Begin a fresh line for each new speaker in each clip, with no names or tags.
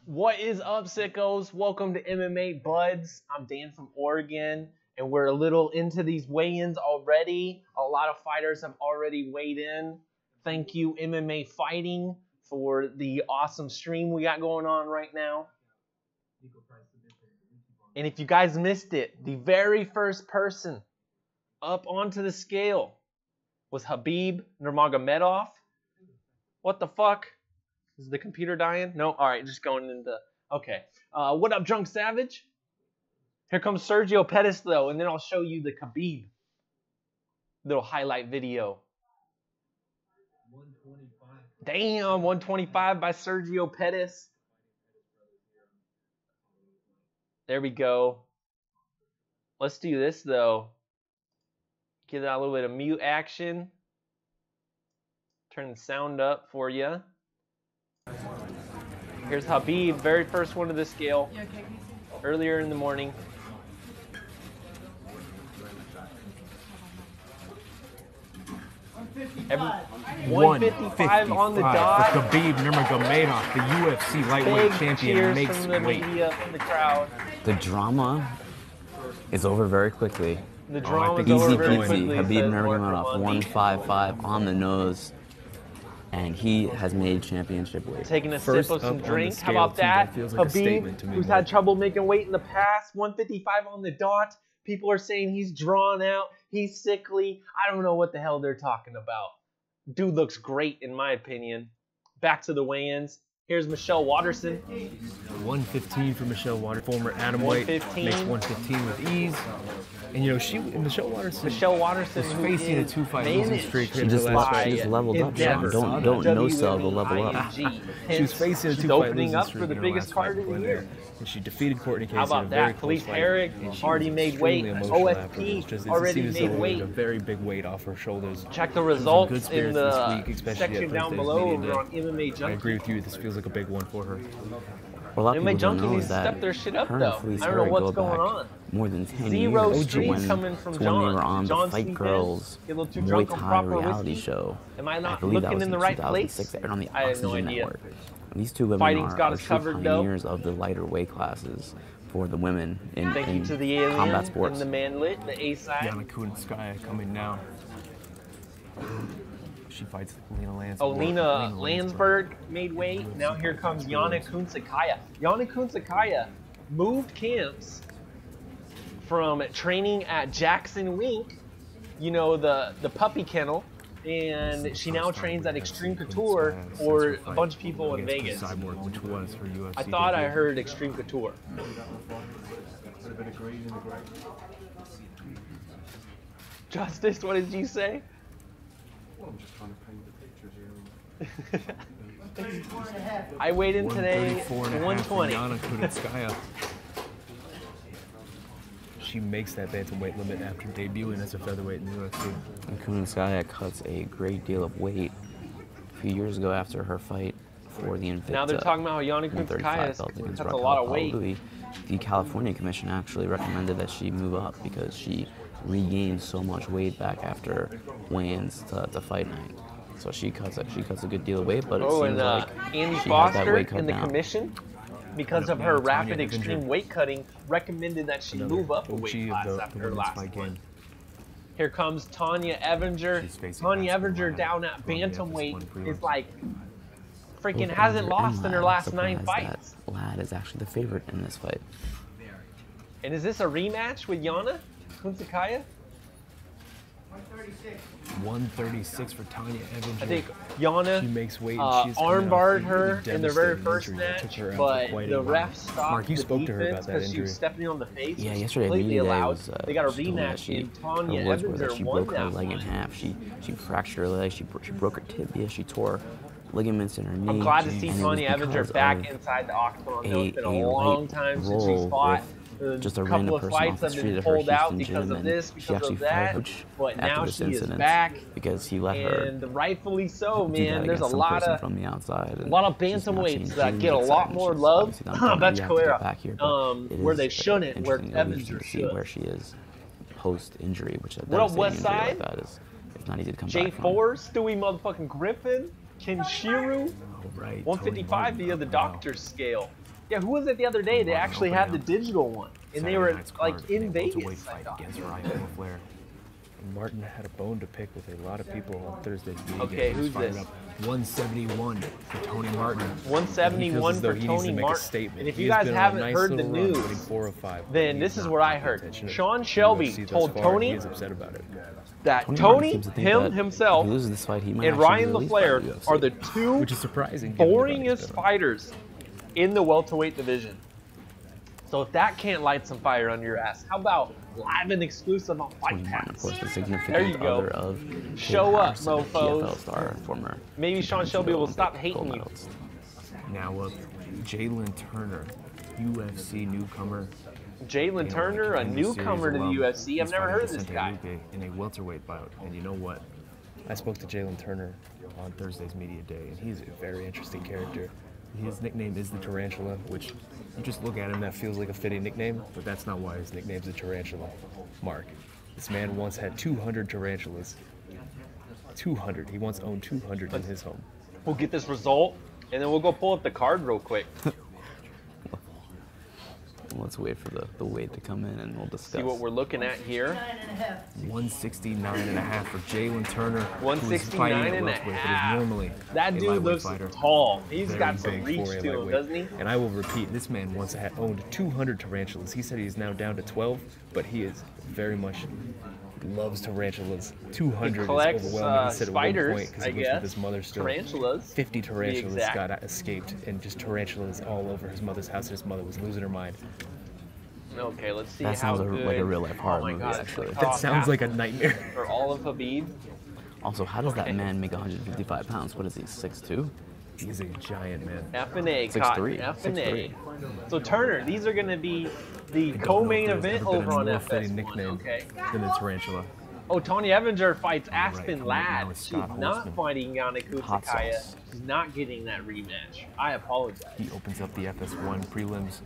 What is up, sickos? Welcome to MMA Buds. I'm Dan from Oregon, and we're a little into these weigh-ins already. A lot of fighters have already weighed in. Thank you, MMA Fighting, for the awesome stream we got going on right now. And if you guys missed it, the very first person up onto the scale was Khabib Nurmagomedov. What the fuck? Is the computer dying? No? Alright, just going into... Okay. What up, Drunk Savage? Here comes Sergio Pettis, though, and then I'll show you the Khabib little highlight video. 125. Damn, 125 by Sergio Pettis. There we go. Let's do this, though. Give that a little bit of mute action. Turn the sound up for you. Here's Khabib, very first one to the scale, earlier in the morning. Every, 155 on the dot.
For Khabib Nurmagomedov, the UFC lightweight champion, makes
from the
weight.
Media, from the crowd.
The drama is over very quickly.
The drama is
Easy
over very
peasy.
quickly.
Khabib Nurmagomedov, 155 on the nose. And he has made championship weight.
Taking a
First
sip of some
up
drink.
on the
How about
scale,
that?
that feels like a statement to
Khabib,
me,
who's
Mark.
had trouble making weight in the past, 155 on the dot. People are saying he's drawn out, he's sickly. I don't know what the hell they're talking about. Dude looks great, in my opinion. Back to the weigh-ins. Here's Michelle Watterson.
115 for Michelle Watterson, former atomweight, makes 115 with ease. And you know, Michelle Watterson
was
facing a 2-fight losing streak.
She just leveled up, Sean. Don't no-sell the level up.
She was facing a 2-fight
opening
losing
up
streak
for the
in her
biggest
last
card
fight
of the
before
year.
there. And she defeated Courtney Casey
How
in a
about
very
that?
close
Khalif
fight.
Herrick
And she
already
was
made weight.
extremely emotional
OSP
afterwards. Just,
already
it seemed as
made
though
weight.
A very big weight off her shoulders.
Check the
She was in
results
good
in
spirits
the
this week, especially
section
at
down
Thursday's
below
media
over
day.
on MMA Junkie.
I agree with you. This feels like a big one for her.
What a lot of
MMA
people don't
Junkie
know
needs
is
to
that
step their shit up,
her
though.
and Felice
I don't know
Herrick
what's
go
going
back
on.
more than 10
Zero
years to
streaks
when,
coming from
to when they
John.
were on
John
the Fight
sleeping.
Girls
Get a little too
Muay
drunk on
Thai
proper
reality
whiskey.
show.
Am I not
believe that
looking
was
in the right
2006.
place?
They were on the
I have no
Oxygen
idea.
Network. And these two women
Fighting's got
are
us
true
covered, though.
pioneers of the lighter weight classes for the women in,
Thank you to the alien
combat sports.
and the manlet, the A side.
Yana Kunitskaya coming now. She fights Lena Landsberg.
Oh, Lena Landsberg made weight. Now here comes Yana Kunitskaya. Yana Kunitskaya moved camps from training at Jackson Wink, you know, the puppy kennel, and she now trains at Extreme Couture or a bunch of people in Vegas.
Cyborg, which was her UFC
I thought I
debut.
heard Extreme Couture. Justice, what did you say?
I'm just trying to paint the pictures here.
I weighed in today
134.5
120.
Yana Kunitskaya. She makes that bantamweight limit after debuting as a featherweight in the UFC.
And Kunitskaya cuts a great deal of weight a few years ago after her fight for the Invicta.
Now they're talking about how Yana
135 belt
Kunitskaya
against
cuts a
Raquel
lot of weight.
Paului. The California Commission actually recommended that she move up because she regained so much weight back after weigh-ins to fight night. So she cuts a good deal of weight, but it
Oh,
seems
and
like
Andy
she had that
Foster
weight cut
in the
down.
commission, because of her rapid extreme weight cutting, recommended that she move up a weight
OG
class
of the
after her
women's
last
fight
one.
game.
Here comes Tanya Evinger.
She's facing
Tanya
Aspen
Evinger
Ladd
down at
going the
bantamweight
FS1 prelims.
is like freaking
Both
hasn't
Evinger
lost
and
in her
Ladd
last 9
surprised
fights.
that Ladd is actually the favorite in this fight.
And is this a rematch with Yana Kunitskaya?
136 for Tanya Evinger.
I think Yana
She makes weight and she's coming
armbarred
off a
her in the very
devastating
first
injury that took
match,
her out for
but
quite a
the
while.
ref stopped
Mark, you
the
spoke to her
defense
about that
because she
injury.
was stepping on the face.
Yeah,
It was
yesterday the
completely
media day
allowed.
was
They got a
she told me that
rematch, and Tanya
her words were that
Evinger
she
won
broke her
that
leg in
one.
half. She fractured her leg. She broke her tibia. She tore ligaments in her knee.
I'm glad to see
and it was
Tanya Evinger
because
back
of
inside the octagon. Though. It's been a
a
long
light
time since
roll
she's fought.
with just a
A
random
couple of
person
fights
off the
have
street
been
of her
pulled out
Houston
because
gym,
of
and
this,
she
because
actually
of that.
fired Coach
But
after
now
this
she is
incident
back,
because he let her
and rightfully so,
do that
man. There's a
against some
lot
person
of
from the outside.
a lot of
She's now
bantamweights
changed
that
gyms,
get a
etc.,
lot
and
more
she's
love.
obviously not done.
That's
You have to get
Carrera.
back here, but it
Where
is
they shouldn't, where
interesting at least
Evinger
to see
should.
where she is post-injury, which a
What up,
devastating
West
injury
Side?
like that is, it's not easy to come back from.
J4, Stewie motherfucking Griffin, Kenshiru,
All right,
155
Tony
via the
Martin.
doctor's scale. Yeah, who was it the other day? They actually had the digital one, and they were like in Vegas.
Against Ryan Flair. And Martin had a bone to pick with a lot of people on Thursday's meeting.
Okay, who's this?
171 for Tony Martin.
171 for Tony Martin. And if you guys haven't heard the news, then this is what I heard. Sean Shelby told Tony that Tony, himself, and Ryan LaFlair are the two boringest fighters in the welterweight division. So if that can't light some fire under your ass, how about live and exclusive on Fight Pass? There you go. Show up, mofos. Maybe Sean Shelby will stop hating you.
Now up, Jalen Turner, UFC newcomer.
Jalen Turner, a newcomer to the UFC. I've never heard of this guy.
In a welterweight bout, and you know what? I spoke to Jalen Turner on Thursday's media day, and he's a very interesting character. His nickname is the Tarantula, which you just look at him, that feels like a fitting nickname, but that's not why his nickname's the Tarantula. Mark, this man once had 200 tarantulas. 200. He once owned 200 in his home.
We'll get this result, and then we'll go pull up the card real quick.
Let's wait for the weight to come in, and we'll discuss.
See what we're looking at here.
169.5 for Jalen Turner.
169.5.
Normally
that dude looks tall. He's got some reach to him, doesn't he?
And I will repeat, this man once had owned 200 tarantulas. He said he's now down to 12, but he is very much loves tarantulas. 200 is overwhelming. He said
spiders,
at one point, because he lives with his mother still.
Tarantulas.
50 tarantulas got escaped, and just tarantulas all over his mother's house. His mother was losing her mind.
Okay, let's see
that
how
sounds
good.
like a real life horror movie, actually.
That sounds like a nightmare.
For all of Habib.
Also, how does that man make 155 pounds? What is he, 6'2"?
He's a giant man.
F&A,
6'3".
F&A. So Turner, these are going to be the co-main event over on FS1.
Nickname
okay.
Than the Tarantula.
Oh, Tony Evinger fights Aspen Ladd. She's not fighting Yana Kutsukaya. She's not getting that rematch. I apologize.
He opens up the FS1 prelims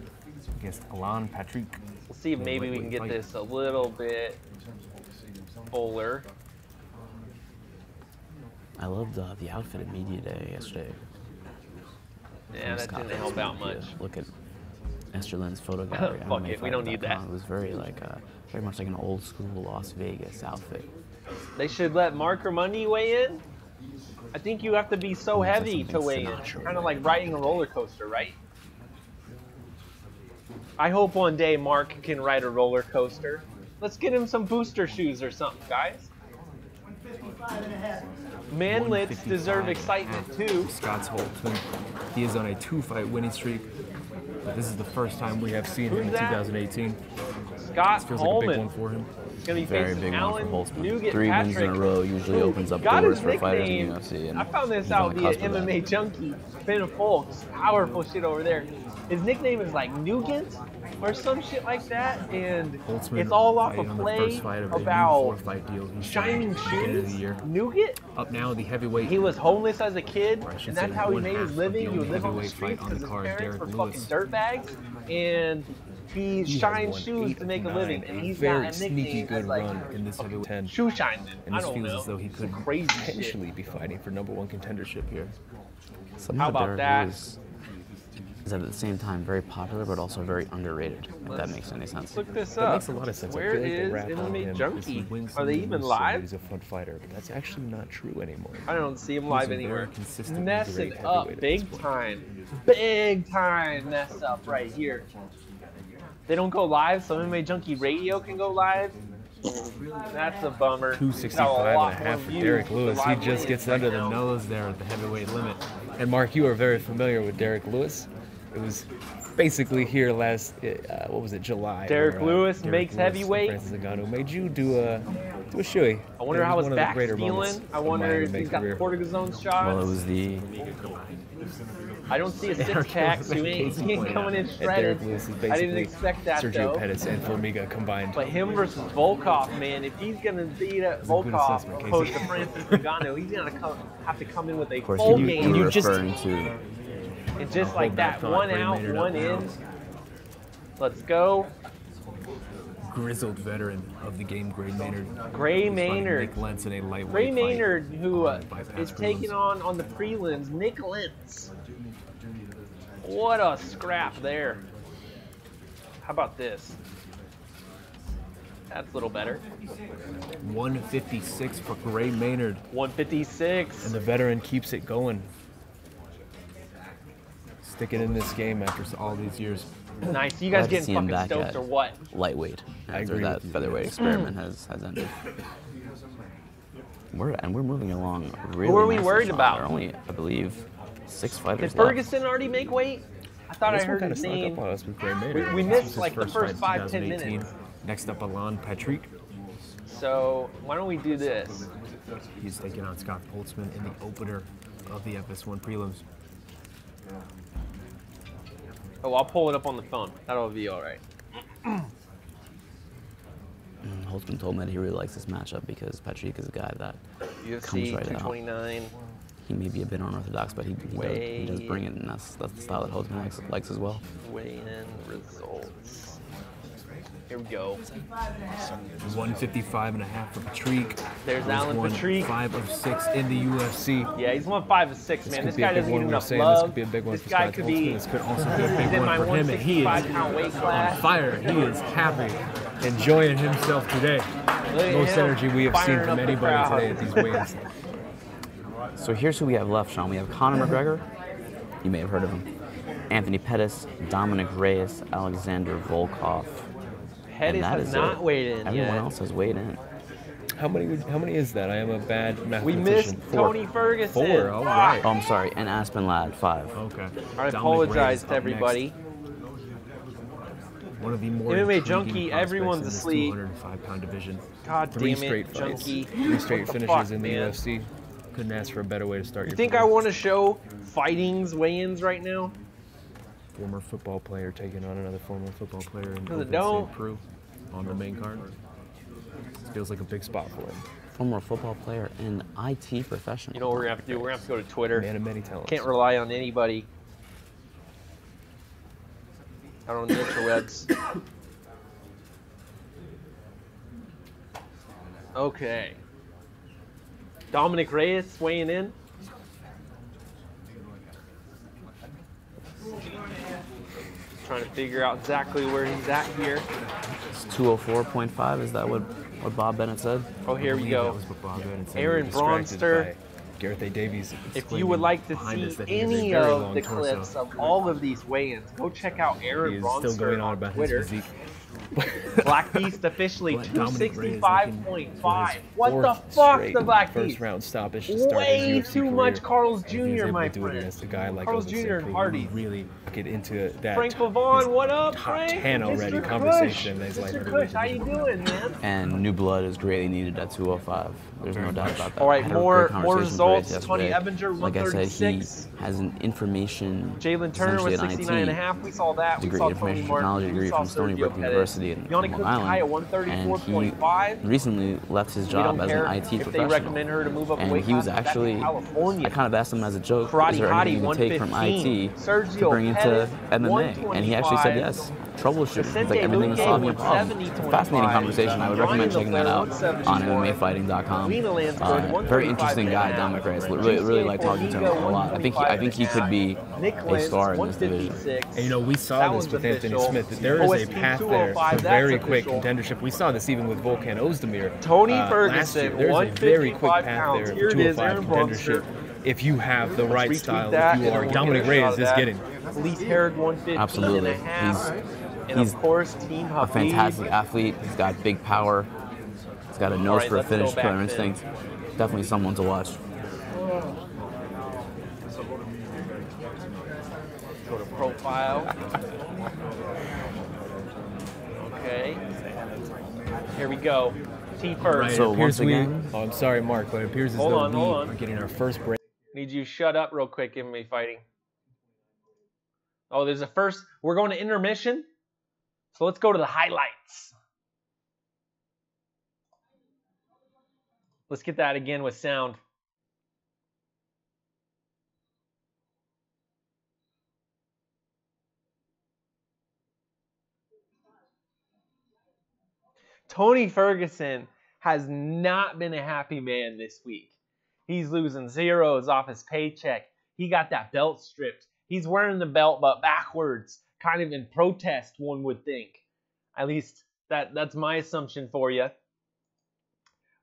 against Alan Patrick.
We'll see if maybe we can get this a little bit fuller.
I loved the outfit at Media Day yesterday.
Yeah, that didn't help out much.
Look at Esther Lynn's photo gallery.
Fuck it, we don't need that.
It was very very much like an old school Las Vegas outfit.
They should let Mark Raimondi weigh in. I think you have to be so heavy to weigh in. Kind of like riding a roller coaster, right? I hope one day Mark can ride a roller coaster. Let's get him some booster shoes or something, guys. Manlets deserve excitement too.
Scott's Holt. He is on a 2-fight winning streak. But this is the first time we have seen him in 2018.
Scott
feels
Holman.
like a big one for him.
Gonna be
very
facing
big
Alan
one for Holtzman.
Nugent
3 wins in a row usually opens up doors for fighters in the UFC. And
I found this out via MMA Junkie. Finn Folks, powerful shit over there. His nickname is like Nugent or some shit like that, and
Holtzman
it's all off a play about shining shoes. Nougat?
Up now, the heavyweight.
He was homeless as a kid, and that's how he made his living. He would live on the streets because his parents were fucking dirtbags, and he shined shoes to make a living, and he's got a nickname
good
as like
run in this heavyweight 10.
Shoe Shineman.
And
I
this
don't
feels
know.
as though he could
Crazy
potentially
shit.
be fighting for #1 contendership here.
Somehow
How about
Derek
that?
Lewis is at the same time very popular, but also very underrated, if that makes any sense.
Look this
That
up.
makes a lot of sense.
Where
I feel like
is
the rap on
MMA
him
Junkie?
is he wins
Are they
some,
even
loses some,
live?
He's a fun fighter, but that's actually not true anymore.
I don't see him
He's
live
a
anywhere.
very consistent,
Messing
great
up
heavyweight at
big
this point.
time. Big time mess up right here. They don't go live, so MMA Junkie Radio can go live. That's a bummer.
265.5 for Derek Lewis. He just gets under the nose there at the heavyweight limit. And Mark, you are very familiar with Derek Lewis. It was basically here last, what was it, July.
Derek
where,
Lewis
Derek
makes
Lewis
heavyweight.
Francis Ngannou made you do a shoey.
I wonder how his back's feeling. I wonder if he's got cortisone shots.
Well, it was the
I don't see a six-pack, so he ain't coming in shredded. I didn't expect that,
Sergio
though.
Pettis and Formiga combined.
But him versus Volkov, man, if he's going to beat Volkov
assessment,
opposed to
Casey.
Francis Ngannou, he's going to have to come in with a
of course,
full
you
game.
were referring to
And just
I'll
like
hold
that,
thought.
one
Gray
out,
Maynard
one
up
in.
now.
Let's go.
Grizzled veteran of the game, Gray Maynard.
Gray
He's fighting
Maynard.
Nick Lentz in a lightweight
Gray
fight.
Maynard, who
Bypass
is
prelims.
taking on the prelims, Nick Lentz. What a scrap there. How about this? That's a little better.
156 for Gray Maynard.
156.
And the veteran keeps it going. Sticking in this game after all these years.
Nice. You guys
Glad to
getting
see him
fucking
back
stoked
at
or what?
Lightweight after
agree
that
with you.
featherweight experiment has ended. We're moving along really
Who are we
nicely,
worried
Sean.
about?
There are only, I believe, 6
Did
fighters left.
Ferguson already make weight? I thought
This
I
one
heard
kind of
his
snuck
name.
up on us with Gray Maynard.
We
This
missed
was his
like the first
fight
5-10
in 2018.
minutes.
Next up, Alain Patrick.
So why don't we do this?
He's taking on Scott Holtzman in the opener of the FS1 prelims.
Oh, I'll pull it up on the phone. That'll be all right.
Holtzman told me that he really likes this matchup because Patrick is a guy that
UFC
comes right out.
229.
He may be a bit unorthodox, but he does bring it, and that's the style that Holtzman likes as well.
Weigh-in results. Here we go.
155.5 for Patrick.
There's
He's
Alan
won
Patrick.
5 of 6 in the UFC.
Yeah, he's won 5 of 6, man.
could
This
be a
guy
big
doesn't
one.
get
We were
enough
saying
love.
this could be a big one
This
for
guy
Scott
could
Holtzman.
be.
This could also be a
He's
big
in
one
my
for him. And he is
165-pound weight
on
class.
fire. He is happy, enjoying himself today.
Look at
Most
him
energy we have seen
firing
from
up the
anybody
crowd.
today at these weigh-ins.
So here's who we have left, Sean. We have Conor McGregor. You may have heard of him. Anthony Pettis, Dominic Reyes, Alexander Volkov.
Pettis
that
has
is
not
it.
weighed in
Everyone
yet.
else has weighed in.
How many is that? I am a bad mathematician.
We missed
4.
Tony Ferguson.
4, all right.
Oh, I'm sorry, and Aspen Lad, 5.
Okay.
I
Dominic
apologize
Reyes
to
up
everybody.
next. One of the more
MMA
intriguing
junkie,
prospects
everyone's
in this
asleep.
205-pound division.
God
3
damn it,
straight fights,
junkie.
3 straight
What the
finishes
fuck,
in the
man?
UFC. Couldn't ask for a better way to start
You
your
think
career.
I want to show fightings weigh-ins right now?
Former football player taking on another former football player in
Because it
Open
don't.
St. Preux on the main card. Feels like a big spot for him.
Former football player and IT professional.
You know what we're gonna have to do? We're gonna have to go to Twitter.
Man of many talents.
Can't rely on anybody. Out on the interwebs. Okay. Dominic Reyes weighing in. Trying to figure out exactly where he's at here.
It's 204.5. Is that what Bob Bennett said?
Oh, here we
That
go.
was what Bob Bennett said.
Aaron
We were distracted
Bronster.
by Gareth A. Davies.
If you would like to
behind us
see
that he has a
any
very
of
long
the
torso.
clips of all of these weigh-ins, go check out
He
Aaron
is
Bronster
still going on
on
about
Twitter.
his physique.
Black Beast officially
But Dominic Reyes looking
265.5.
for his
What the
fourth
fuck,
straight
the Black
first
Beast?
round stoppage to start his
Way
UFC
too
career.
much Carl's
And he was
Jr.,
able
my
to do it
friend.
against a guy like
Carl's
Open
Jr.
St.
and
Preux,
Hardy.
who really get into that
Frank Pavon, what up,
top
Frank?
10 already
Mr.
conversation.
Kush.
As like
Mr. Kush, how you doing, man?
And new blood is greatly needed at 205. There's no doubt about that.
All right,
I had a
more
great conversation with
results.
Reyes
Tony
yesterday.
Ebinger,
Like I said, he
136.
has an information.
Jalen Turner with
essentially an
69 and a half. We saw that.
degree,
We saw
information
Tony Martin.
technology
We
degree
saw
from Stony Brook
Sergio
University in
Yanni
Long Island.
Kukaya,
And he
134.5.
recently left his
We
job
don't
as
care
an IT
if they
professional.
recommend her to move up a
And
weight
he was
class. That's
actually,
California.
I kind of asked him as a joke,
Karate
is there
Hottie,
anything you take from
115.
IT
Sergio
to bring into
Pettis,
MMA? And he actually said
125.
yes. Troubleshooting. It's
Vicente
like everything is
Luque,
solving a problem.
170,
It's a fascinating conversation. I would
Ryan
recommend checking that
LaFleur,
out on
174.
MMAfighting.com.
Lena Lansford,
Very interesting guy,
135.5.
Dominic Reyes. Really like talking to him a lot. I think he could be
Nick
a
Lentz,
star in this division.
156.
And, you know, we saw
That
this
one's
with Anthony
official.
Smith, that there is a
OSP
path there
205,
to
that's
very quick
official.
contendership. We saw this even with Volkan Ozdemir.
Tony
last
Ferguson,
year. There's a very quick
155
path
pounds.
there
Here
to
it is,
205
Aaron
contendership if you have the right
Retweet
style,
that,
if you
and
are.
then we'll
Dominic
get a shot
Reyes
of
is
that.
getting
Police Herod 115
Absolutely.
and a half. And
He's
of course, Team
a
Habib.
fantastic athlete. He's got big power. He's got a nose
right,
for a
let's go
finish,
back
killer
then.
instinct. Definitely someone to watch.
Go to profile. Okay. Here we go. T first.
Right,
So
it appears
once again-
oh, I'm sorry, Mark, but it appears as
Hold
though
on,
we
hold on.
are getting our first break.
Need you to shut up real quick, MMA fighting. Oh, there's a first. We're going to intermission. So let's go to the highlights. Let's get that again with sound. Tony Ferguson has not been a happy man this week. He's losing zeros off his paycheck. He got that belt stripped. He's wearing the belt, but backwards, kind of in protest, one would think. At least that's my assumption for you.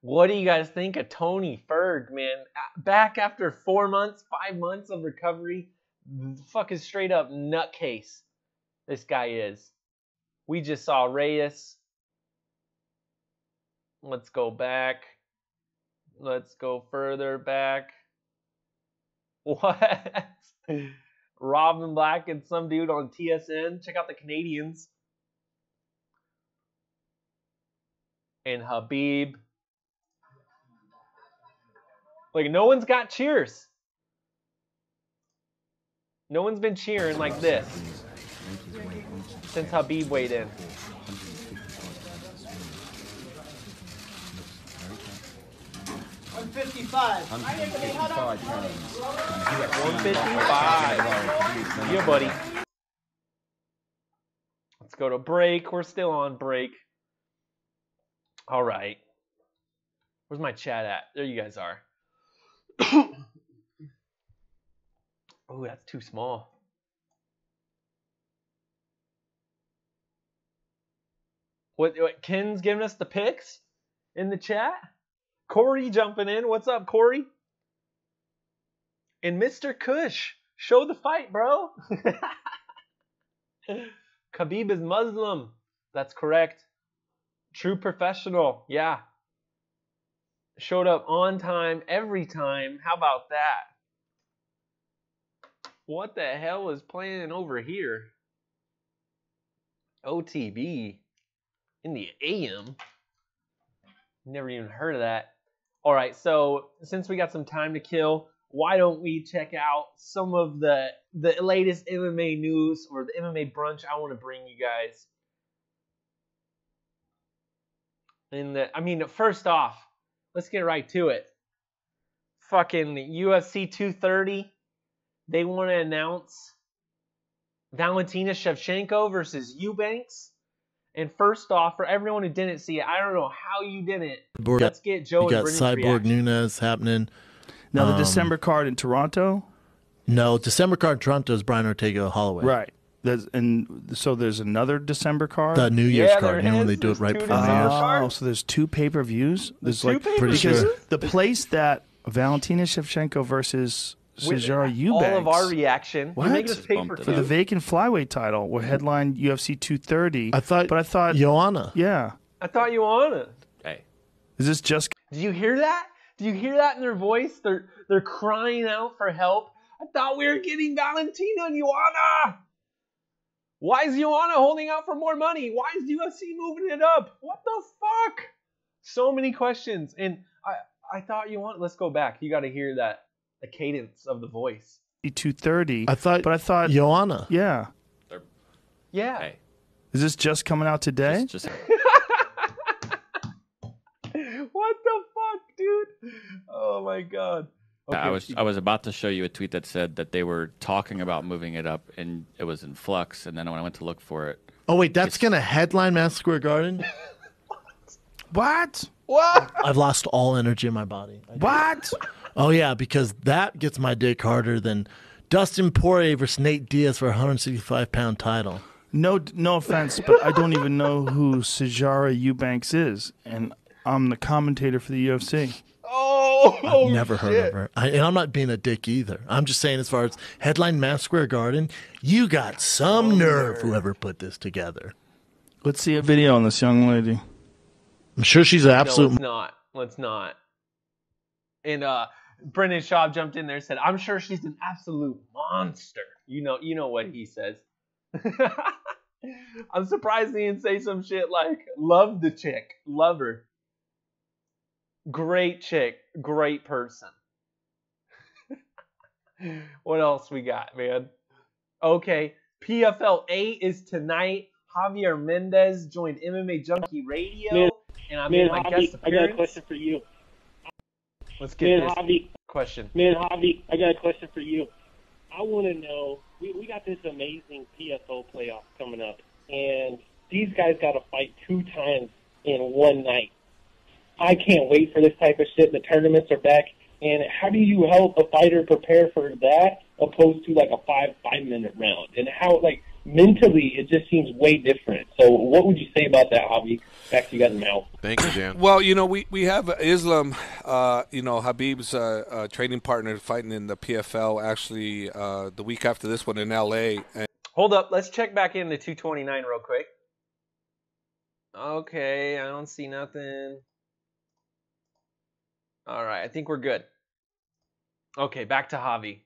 What do you guys think of Tony Ferg, man? Back after 4 months, 5 months of recovery. Fucking straight up nutcase this guy is. We just saw Reyes. Let's go back. Let's go further back. What? Robin Black and some dude on TSN. Check out the Canadians. And Habib. Like, no one's got cheers. No one's been cheering like this since Habib weighed in.
155.
155 pounds.
155. Yeah, buddy. Let's go to break. We're still on break. All right. Where's my chat at? There you guys are. Oh, that's too small. What Ken's giving us the picks in the chat? Corey jumping in. What's up, Corey? And Mr. Kush, show the fight, bro. Khabib is Muslim. That's correct. True professional. Yeah. Showed up on time every time. How about that? What the hell is playing over here? OTB in the AM. Never even heard of that. All right, so since we got some time to kill, why don't we check out some of the latest MMA news or the MMA brunch I want to bring you guys. First off, let's get right to it. Fucking UFC 230. They want to announce Valentina Shevchenko versus Eubanks. And first off, for everyone who didn't see it, I don't know how you didn't. Let's get Joe and Brittany's
Cyborg
reaction.
Nunez happening.
Now, the December card in Toronto?
No, December card in Toronto is Brian Ortega Holloway.
Right. So there's another December card?
The New Year's
Yeah,
card.
there
You know when
is.
they do it
There's
right
two
before New
December
Year's.
cards.
So there's two pay-per-views? There's
two
like
pay-per-views.
Pretty sure.
the place that Valentina Shevchenko versus Sijara Eubanks.
All of our reaction.
What?
You're making us pay
Bumped
for
it
for the
up.
vacant flyweight title will headline UFC 230.
I thought Joanna.
Yeah.
I thought you on it.
Hey,
Is this just
Did you hear that? Do you hear that in their voice? They're crying out for help. I thought we were getting Valentina and Joanna. Why is Joanna holding out for more money? Why is UFC moving it up? What the fuck? So many questions. And I thought you want. Let's go back. You got to hear that. The cadence of the voice.
230?
I thought Joanna.
Yeah.
Yeah.
hey,
Is this just coming out today?
just
What the fuck, dude? Oh my god. Okay,
I was about to show you a tweet that said that they were talking about moving it up and it was in flux, and then when I went to look for it,
Oh wait, that's gonna headline Madison Square Garden.
What?
What?
I've lost all energy in my body.
What?
Oh yeah, because that gets my dick harder than Dustin Poirier versus Nate Diaz for a 165-pound title.
No offense, but I don't even know who Sijara Eubanks is, and I'm the commentator for the UFC.
Oh,
I've never heard of her. And I'm not being a dick either. I'm just saying, as far as headline Madison Square Garden, you got some nerve, whoever put this together.
Let's see a video on this young lady.
I'm sure she's an absolute.
No, let's not. Let's not. And Brendan Schaub jumped in there and said, "I'm sure she's an absolute monster." You know what he says. I'm surprised he didn't say some shit like, "Love the chick, love her, great chick, great person." What else we got, man? Okay, PFL 8 is tonight. Javier Mendez joined MMA Junkie Radio, and I made my guest appearance.
I got a question for you.
Let's get this
Javi,
question.
Javi, I got a question for you. I want to know, we got this amazing PFL playoff coming up, and these guys got to fight 2 times in one night. I can't wait for this type of shit. The tournaments are back, and how do you help a fighter prepare for that opposed to like a 5-minute round, and how like mentally it just seems way different. So what would you say about that, Javi? Back to you guys now.
Thank you, Dan.
Well, we have Islam, Habib's training partner fighting in the PFL actually the week after this one in LA. And
Hold up. Let's check back into 229 real quick. Okay, I don't see nothing. All right, I think we're good. Okay, back to Javi.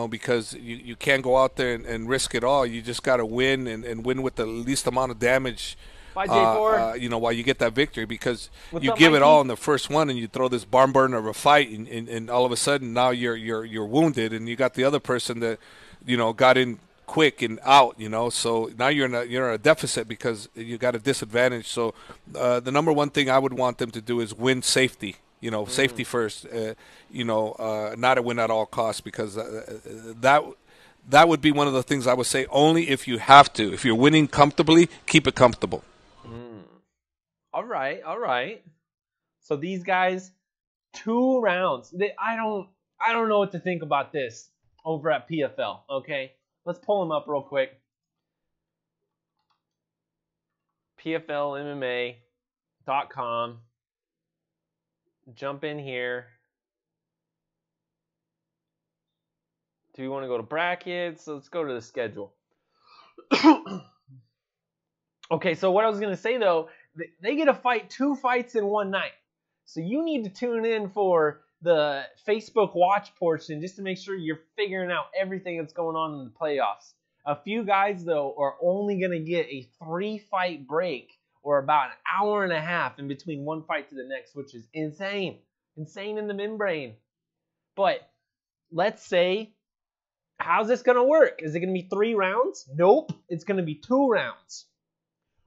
because you can't go out there and risk it all. You just got to win and win with the least amount of damage.
Bye, J4.
While you get that victory, because
What's
you
up,
give it
Mikey?
all in the first one and you throw this barn burner of a fight, and all of a sudden now you're wounded, and you got the other person that got in quick and out. So now you're in a deficit because you got a disadvantage. So the number one thing I would want them to do is win safety. Safety first. Not to win at all costs, because that would be one of the things I would say. Only if you have to. If you're winning comfortably, keep it comfortable.
All right. So these guys, 2 rounds. I don't know what to think about this over at PFL. Okay, let's pull them up real quick. PFLMMA.com. Jump in here. Do we want to go to brackets? Let's go to the schedule. Okay, so what I was going to say, though, they get to fight 2 fights in one night. So you need to tune in for the Facebook watch portion just to make sure you're figuring out everything that's going on in the playoffs. A few guys, though, are only going to get a 3-fight break, or about an hour and a half in between one fight to the next, which is insane. Insane in the membrane. But let's say, how's this going to work? Is it going to be 3 rounds? Nope. It's going to be 2 rounds.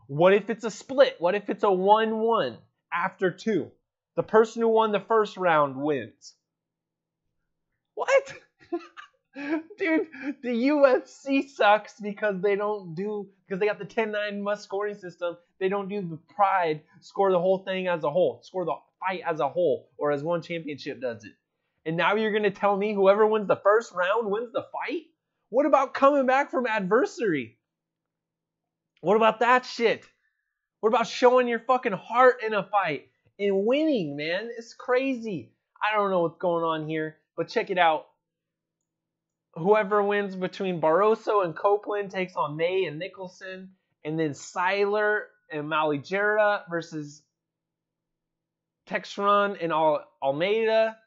What if it's a split? What if it's a 1-1 after 2? The person who won the first round wins. What? Dude, the UFC sucks because they got the 10-9 must scoring system. They don't do the pride, score the whole thing as a whole, score the fight as a whole, or as one championship does it. And now you're going to tell me whoever wins the first round wins the fight? What about coming back from adversary? What about that shit? What about showing your fucking heart in a fight and winning, man? It's crazy. I don't know what's going on here, but check it out. Whoever wins between Barroso and Copeland takes on May and Nicholson, and then Seiler and Maligera versus Texron and Almeida.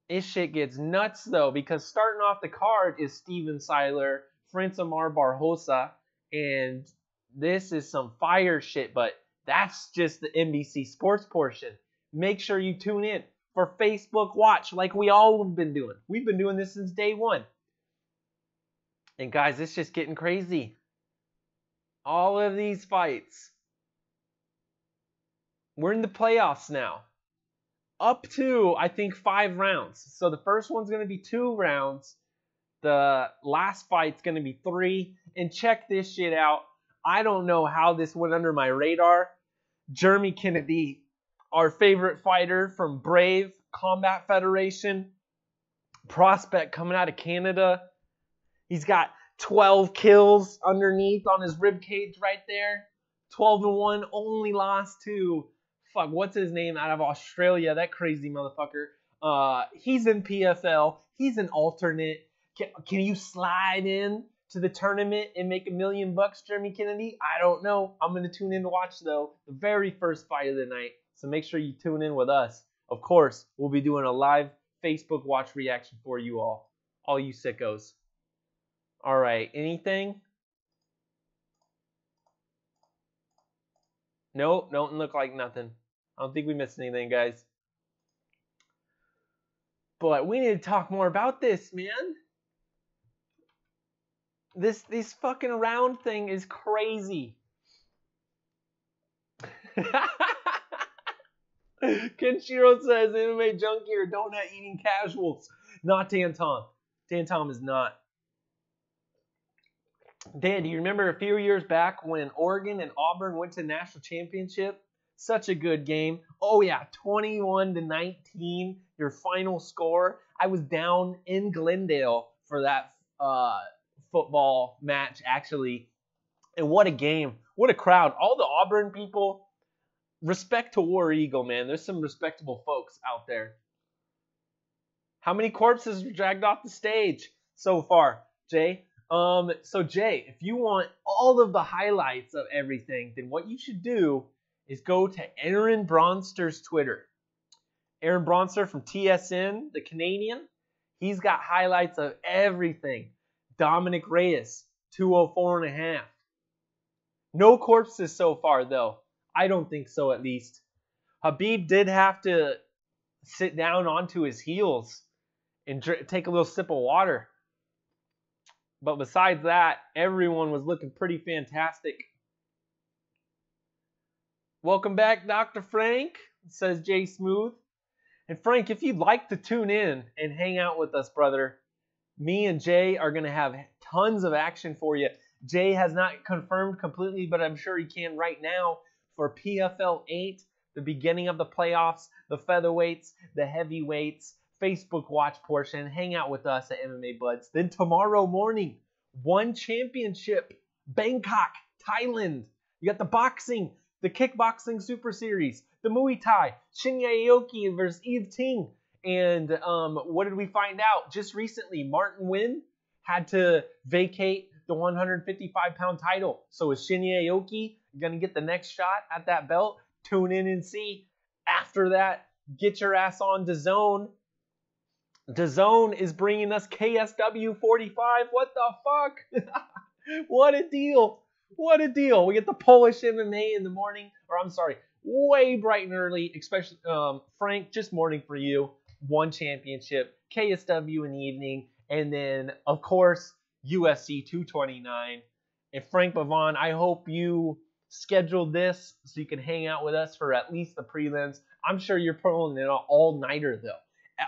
This shit gets nuts, though, because starting off the card is Steven Seiler, Francimar Barbosa, and this is some fire shit, but that's just the NBC Sports portion. Make sure you tune in for Facebook Watch like we all have been doing. We've been doing this since day one. And guys, it's just getting crazy. All of these fights. We're in the playoffs now. Up to, I think, 5 rounds. So the first one's going to be 2 rounds. The last fight's going to be 3. And check this shit out. I don't know how this went under my radar. Jeremy Kennedy, our favorite fighter from Brave Combat Federation, prospect coming out of Canada. He's got 12 kills underneath on his rib cage right there. 12-1, only lost to, what's his name out of Australia? That crazy motherfucker. He's in PFL. He's an alternate. Can you slide in to the tournament and make $1 million, Jeremy Kennedy? I don't know. I'm going to tune in to watch, though, the very first fight of the night. So make sure you tune in with us. Of course, we'll be doing a live Facebook watch reaction for you all you sickos. All right, anything? Nope, don't look like nothing. I don't think we missed anything, guys. But we need to talk more about this, man. This fucking round thing is crazy. Kenshiro says MMA junkie or donut eating casuals. Not Tantom. Tantom is not. Dan, do you remember a few years back when Oregon and Auburn went to the national championship? Such a good game. Oh yeah, 21-19, your final score. I was down in Glendale for that football match, actually. And what a game. What a crowd. All the Auburn people, respect to War Eagle, man. There's some respectable folks out there. How many corpses were dragged off the stage so far, Jay? So Jay, if you want all of the highlights of everything, then what you should do is go to Aaron Bronster's Twitter. Aaron Bronster from TSN, the Canadian, he's got highlights of everything. Dominic Reyes, 204.5. No corpses so far, though. I don't think so, at least. Habib did have to sit down onto his heels and take a little sip of water. But besides that, everyone was looking pretty fantastic. Welcome back, Dr. Frank, says Jay Smooth. And Frank, if you'd like to tune in and hang out with us, brother, me and Jay are going to have tons of action for you. Jay has not confirmed completely, but I'm sure he can right now for PFL 8, the beginning of the playoffs, the featherweights, the heavyweights, Facebook watch portion. Hang out with us at MMA Buds. Then tomorrow morning, One Championship, Bangkok, Thailand. You got the boxing, the kickboxing super series, the Muay Thai, Shinya Aoki versus Eve Ting. And what did we find out just recently? Martin Nguyen had to vacate the 155-pound title. So is Shinya Aoki going to get the next shot at that belt? Tune in and see. After that, get your ass on DAZN. DAZN is bringing us KSW 45. What the fuck? What a deal. What a deal. We get the Polish MMA in the morning. Or I'm sorry, way bright and early. Especially, Frank, just morning for you. One Championship, KSW in the evening. And then, of course, UFC 229. And Frank Bavon, I hope you scheduled this so you can hang out with us for at least the prelims. I'm sure you're pulling an all-nighter, though.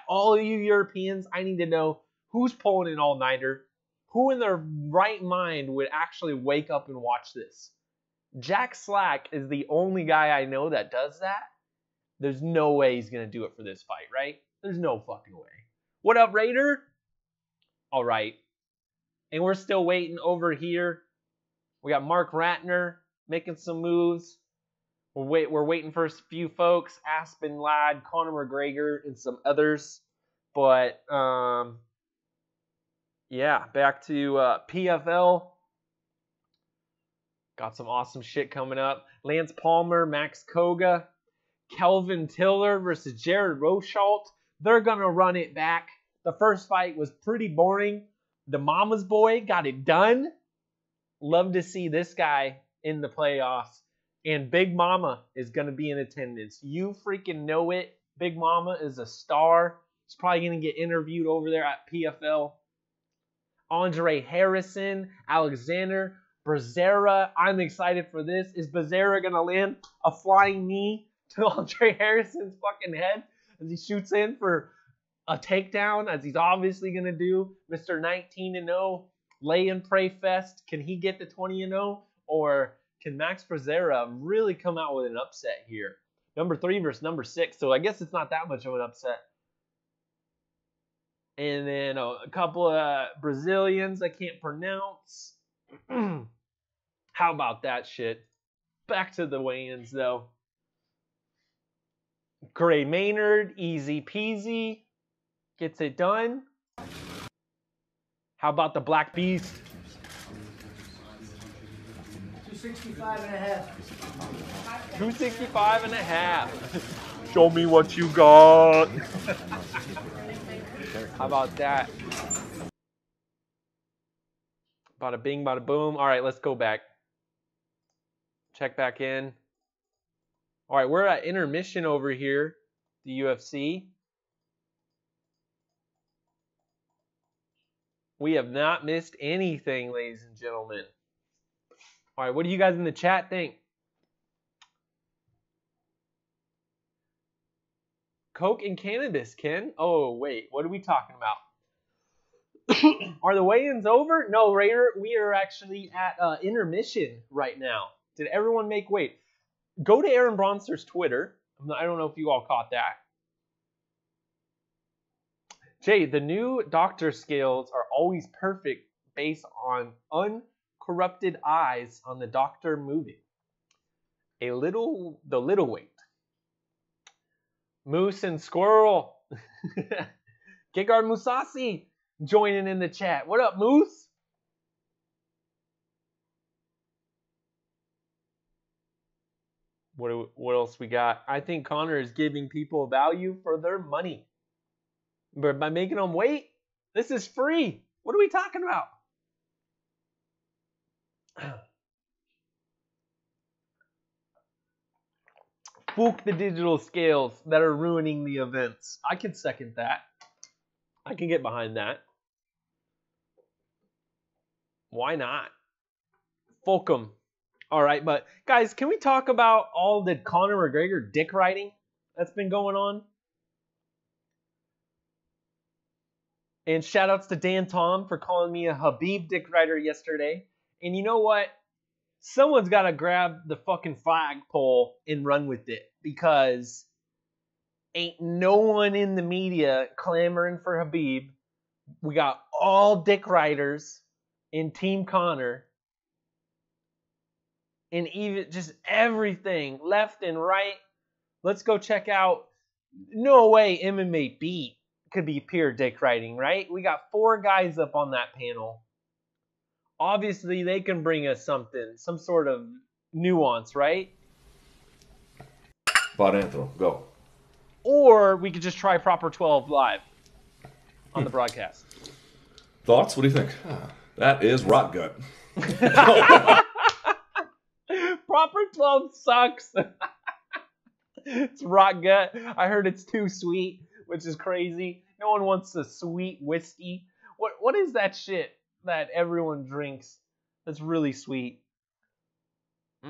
All of you Europeans, I need to know who's pulling an all-nighter. Who in their right mind would actually wake up and watch this? Jack Slack is the only guy I know that does that. There's no way he's going to do it for this fight, right? There's no fucking way. What up, Raider? All right. And we're still waiting over here. We got Mark Ratner making some moves. We're waiting for a few folks. Aspen Ladd, Conor McGregor, and some others. But, yeah, back to PFL. Got some awesome shit coming up. Lance Palmer, Max Koga, Kelvin Tiller versus Jared Rosholt. They're going to run it back. The first fight was pretty boring. The mama's boy got it done. Love to see this guy in the playoffs. And Big Mama is going to be in attendance. You freaking know it. Big Mama is a star. He's probably going to get interviewed over there at PFL. Andre Harrison, Alexander Becerra. I'm excited for this. Is Becerra going to land a flying knee to Andre Harrison's fucking head as he shoots in for a takedown, as he's obviously going to do? Mr. 19-0, lay and pray fest. Can he get to 20-0? Or can Max Becerra really come out with an upset here? Number 3 versus number 6. So I guess it's not that much of an upset. And then a couple of Brazilians I can't pronounce. How about that shit? Back to the weigh-ins, though. Gray Maynard, easy peasy. Gets it done. How about the Black Beast?
265.5.
265.5. Show me what you got. How about that? Bada bing, bada boom. All right, let's go back. Check back in. All right, we're at intermission over here, the UFC. We have not missed anything, ladies and gentlemen. All right, what do you guys in the chat think? Coke and cannabis, Ken? Oh, wait, what are we talking about? Are the weigh-ins over? No, Raider, we are actually at intermission right now. Did everyone make weight? Go to Aaron Bronster's Twitter. I don't know if you all caught that. Jay, the new doctor scales are always perfect based on uncorrupted eyes on the doctor moving. The little weight. Moose and Squirrel. Gegard Musasi joining in the chat. What up, Moose? What else we got? I think Conor is giving people value for their money. But by making them wait, this is free. What are we talking about? Fook the digital scales that are ruining the events. I can second that. I can get behind that. Why not? Fook them. All right, but guys, can we talk about all the Conor McGregor dick riding that's been going on? And shout outs to Dan Tom for calling me a Habib dick rider yesterday. And you know what? Someone's got to grab the fucking flagpole and run with it, because ain't no one in the media clamoring for Habib. We got all dick riders in Team Conor. And even just everything, left and right. Let's go check out. No way MMA Beat could be pure dick riding, right? We got 4 guys up on that panel. Obviously, they can bring us something, some sort of nuance, right?
Barento, go.
Or we could just try Proper 12 live on the broadcast.
Thoughts? What do you think? That is rock gut.
Proper 12 sucks. It's rock gut. I heard it's too sweet, which is crazy. No one wants a sweet whiskey. What is that shit that everyone drinks that's really sweet? If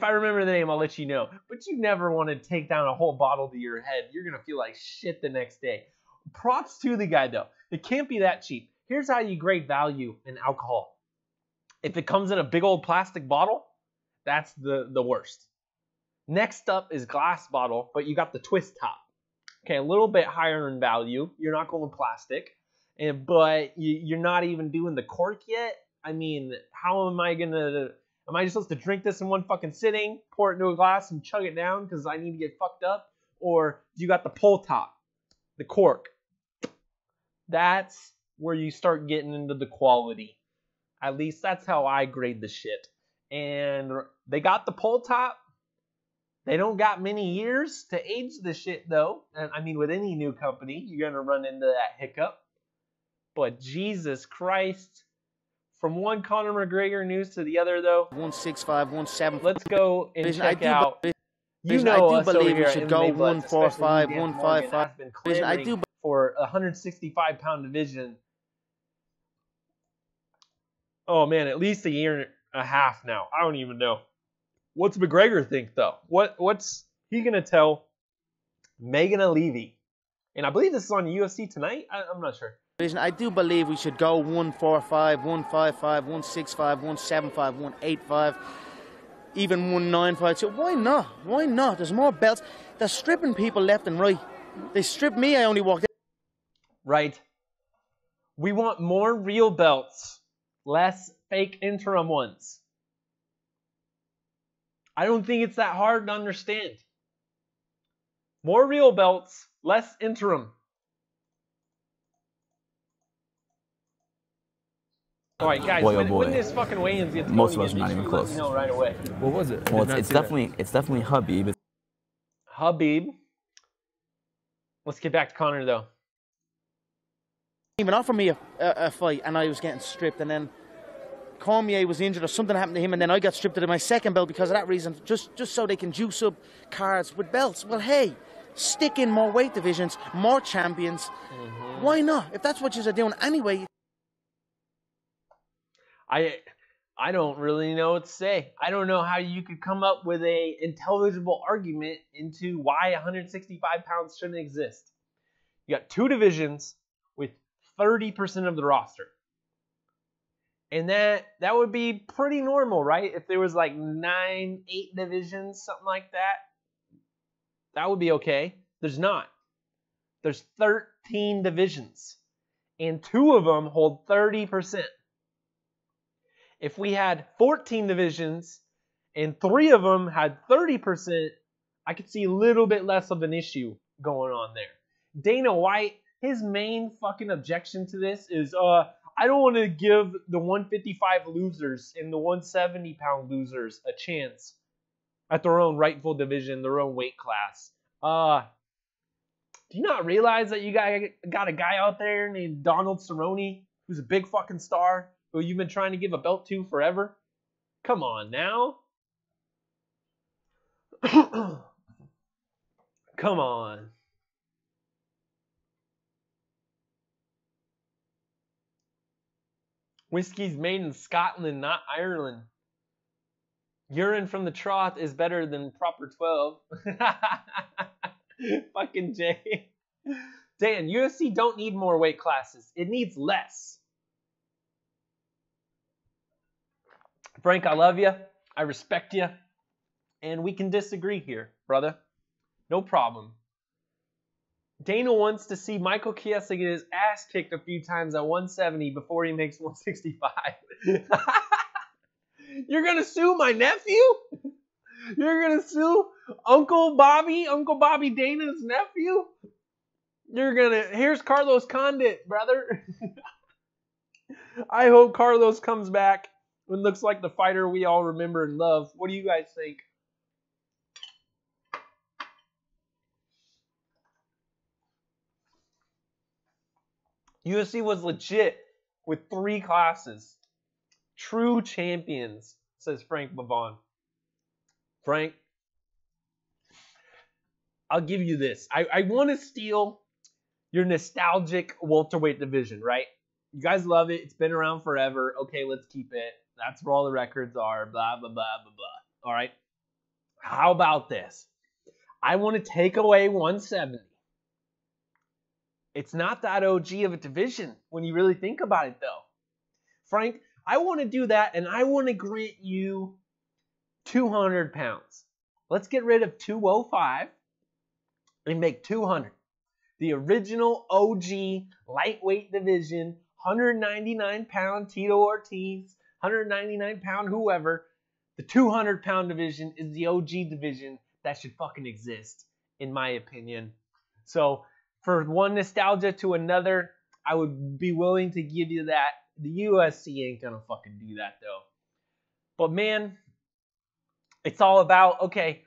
I remember the name, I'll let you know. But you never want to take down a whole bottle to your head. You're going to feel like shit the next day. Props to the guy, though. It can't be that cheap. Here's how you grade value in alcohol. If it comes in a big old plastic bottle, that's the worst. Next up is glass bottle, but you got the twist top. Okay, a little bit higher in value. You're not going plastic, but you're not even doing the cork yet. I mean, how am I just supposed to drink this in one fucking sitting, pour it into a glass and chug it down because I need to get fucked up? Or you got the pull top, the cork. That's where you start getting into the quality. At least that's how I grade the shit. And they got the pull top. They don't got many years to age the shit, though. And I mean, with any new company, you're going to run into that hiccup. But Jesus Christ. From one Conor McGregor news to the other, though.
165, 170.
Let's go and check out. You know us over here.
We should go 145, 155.
Has been clamoring for a 165-pound division. Oh man, at least a year and a half now. I don't even know. What's McGregor think though? What's he gonna tell Megan Levy? And I believe this is on UFC tonight. I'm not sure.
I do believe we should go 145, 155, 165, 175, 185, even 195. So why not? Why not? There's more belts. They're stripping people left and right. They stripped me. I only walked out.
Right. We want more real belts, less fake interim ones. I don't think it's that hard to understand. More real belts, less interim. All right, guys. When this fucking weigh-ins gets going,
most of us are not even close.
Know right away.
What was it?
Well, it's definitely Habib.
Habib. Let's get back to Conor though.
Even offered me a fight, and I was getting stripped, and then Cormier was injured or something happened to him, and then I got stripped of my second belt because of that reason, just so they can juice up cards with belts. Well, hey, stick in more weight divisions, more champions. Mm-hmm. Why not? If that's what you're doing anyway.
I don't really know what to say. I don't know how you could come up with a intelligible argument into why 165 pounds shouldn't exist. You got 2 divisions with 30% of the roster. And that would be pretty normal, right? If there was like 8 divisions, something like that, that would be okay. There's not. There's 13 divisions, and 2 of them hold 30%. If we had 14 divisions and 3 of them had 30%, I could see a little bit less of an issue going on there. Dana White, his main fucking objection to this is, I don't want to give the 155 losers and the 170-pound losers a chance at their own rightful division, their own weight class. Do you not realize that you got a guy out there named Donald Cerrone, who's a big fucking star, who you've been trying to give a belt to forever? Come on now. Come on. Whiskey's made in Scotland, not Ireland. Urine from the trough is better than proper 12. Fucking Jay. Dan, UFC don't need more weight classes. It needs less. Frank, I love you. I respect you. And we can disagree here, brother. No problem. Dana wants to see Michael Chiesa get his ass kicked a few times at 170 before he makes 165. You're going to sue my nephew? You're going to sue Uncle Bobby Dana's nephew? Here's Carlos Condit, brother. I hope Carlos comes back and looks like the fighter we all remember and love. What do you guys think? UFC was legit with 3 classes. True champions, says Frank Bavon. Frank, I'll give you this. I want to steal your nostalgic welterweight division, right? You guys love it. It's been around forever. Okay, let's keep it. That's where all the records are. Blah, blah, blah, blah, blah. All right? How about this? I want to take away 170. It's not that OG of a division when you really think about it, though. Frank, I want to do that, and I want to grant you 200 pounds. Let's get rid of 205 and make 200. The original OG lightweight division, 199-pound Tito Ortiz, 199-pound whoever. The 200-pound division is the OG division that should fucking exist, in my opinion. So, for one nostalgia to another, I would be willing to give you that. The UFC ain't gonna fucking do that, though. But man, it's all about, okay,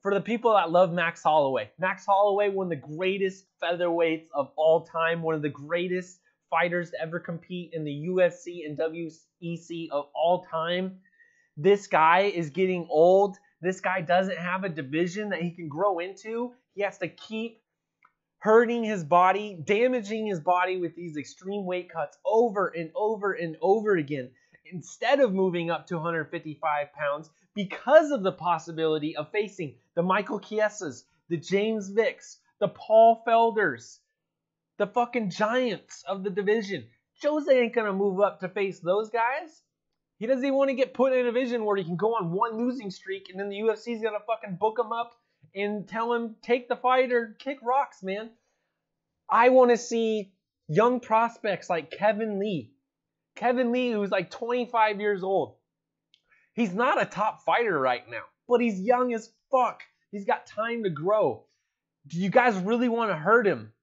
for the people that love Max Holloway. Max Holloway, one of the greatest featherweights of all time, one of the greatest fighters to ever compete in the UFC and WEC of all time. This guy is getting old. This guy doesn't have a division that he can grow into. He has to keep hurting his body, damaging his body with these extreme weight cuts over and over and over again, instead of moving up to 155 pounds because of the possibility of facing the Michael Chiesas, the James Vicks, the Paul Felders, the fucking giants of the division. Jose ain't going to move up to face those guys. He doesn't even want to get put in a division where he can go on one losing streak and then the UFC's going to fucking book him up and tell him, take the fight or kick rocks, man. I want to see young prospects like Kevin Lee. Kevin Lee, who's like 25 years old. He's not a top fighter right now, but he's young as fuck. He's got time to grow. Do you guys really want to hurt him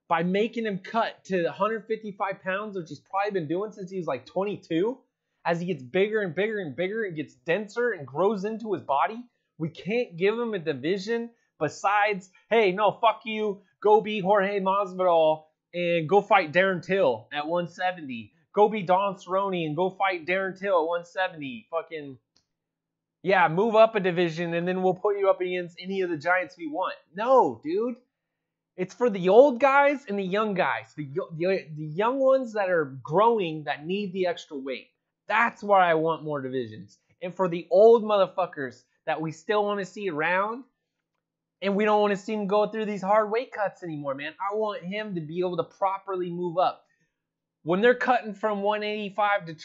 by making him cut to 155 pounds, which he's probably been doing since he was like 22? As he gets bigger and bigger and bigger and gets denser and grows into his body, we can't give him a division besides, hey, no, fuck you, go be Jorge Masvidal and go fight Darren Till at 170. Go be Don Cerrone and go fight Darren Till at 170. Fucking, yeah, move up a division and then we'll put you up against any of the giants we want. No, dude. It's for the old guys and the young guys. The young ones that are growing that need the extra weight. That's why I want more divisions. And for the old motherfuckers that we still want to see around, and we don't want to see him go through these hard weight cuts anymore, man. I want him to be able to properly move up. When they're cutting from 185 to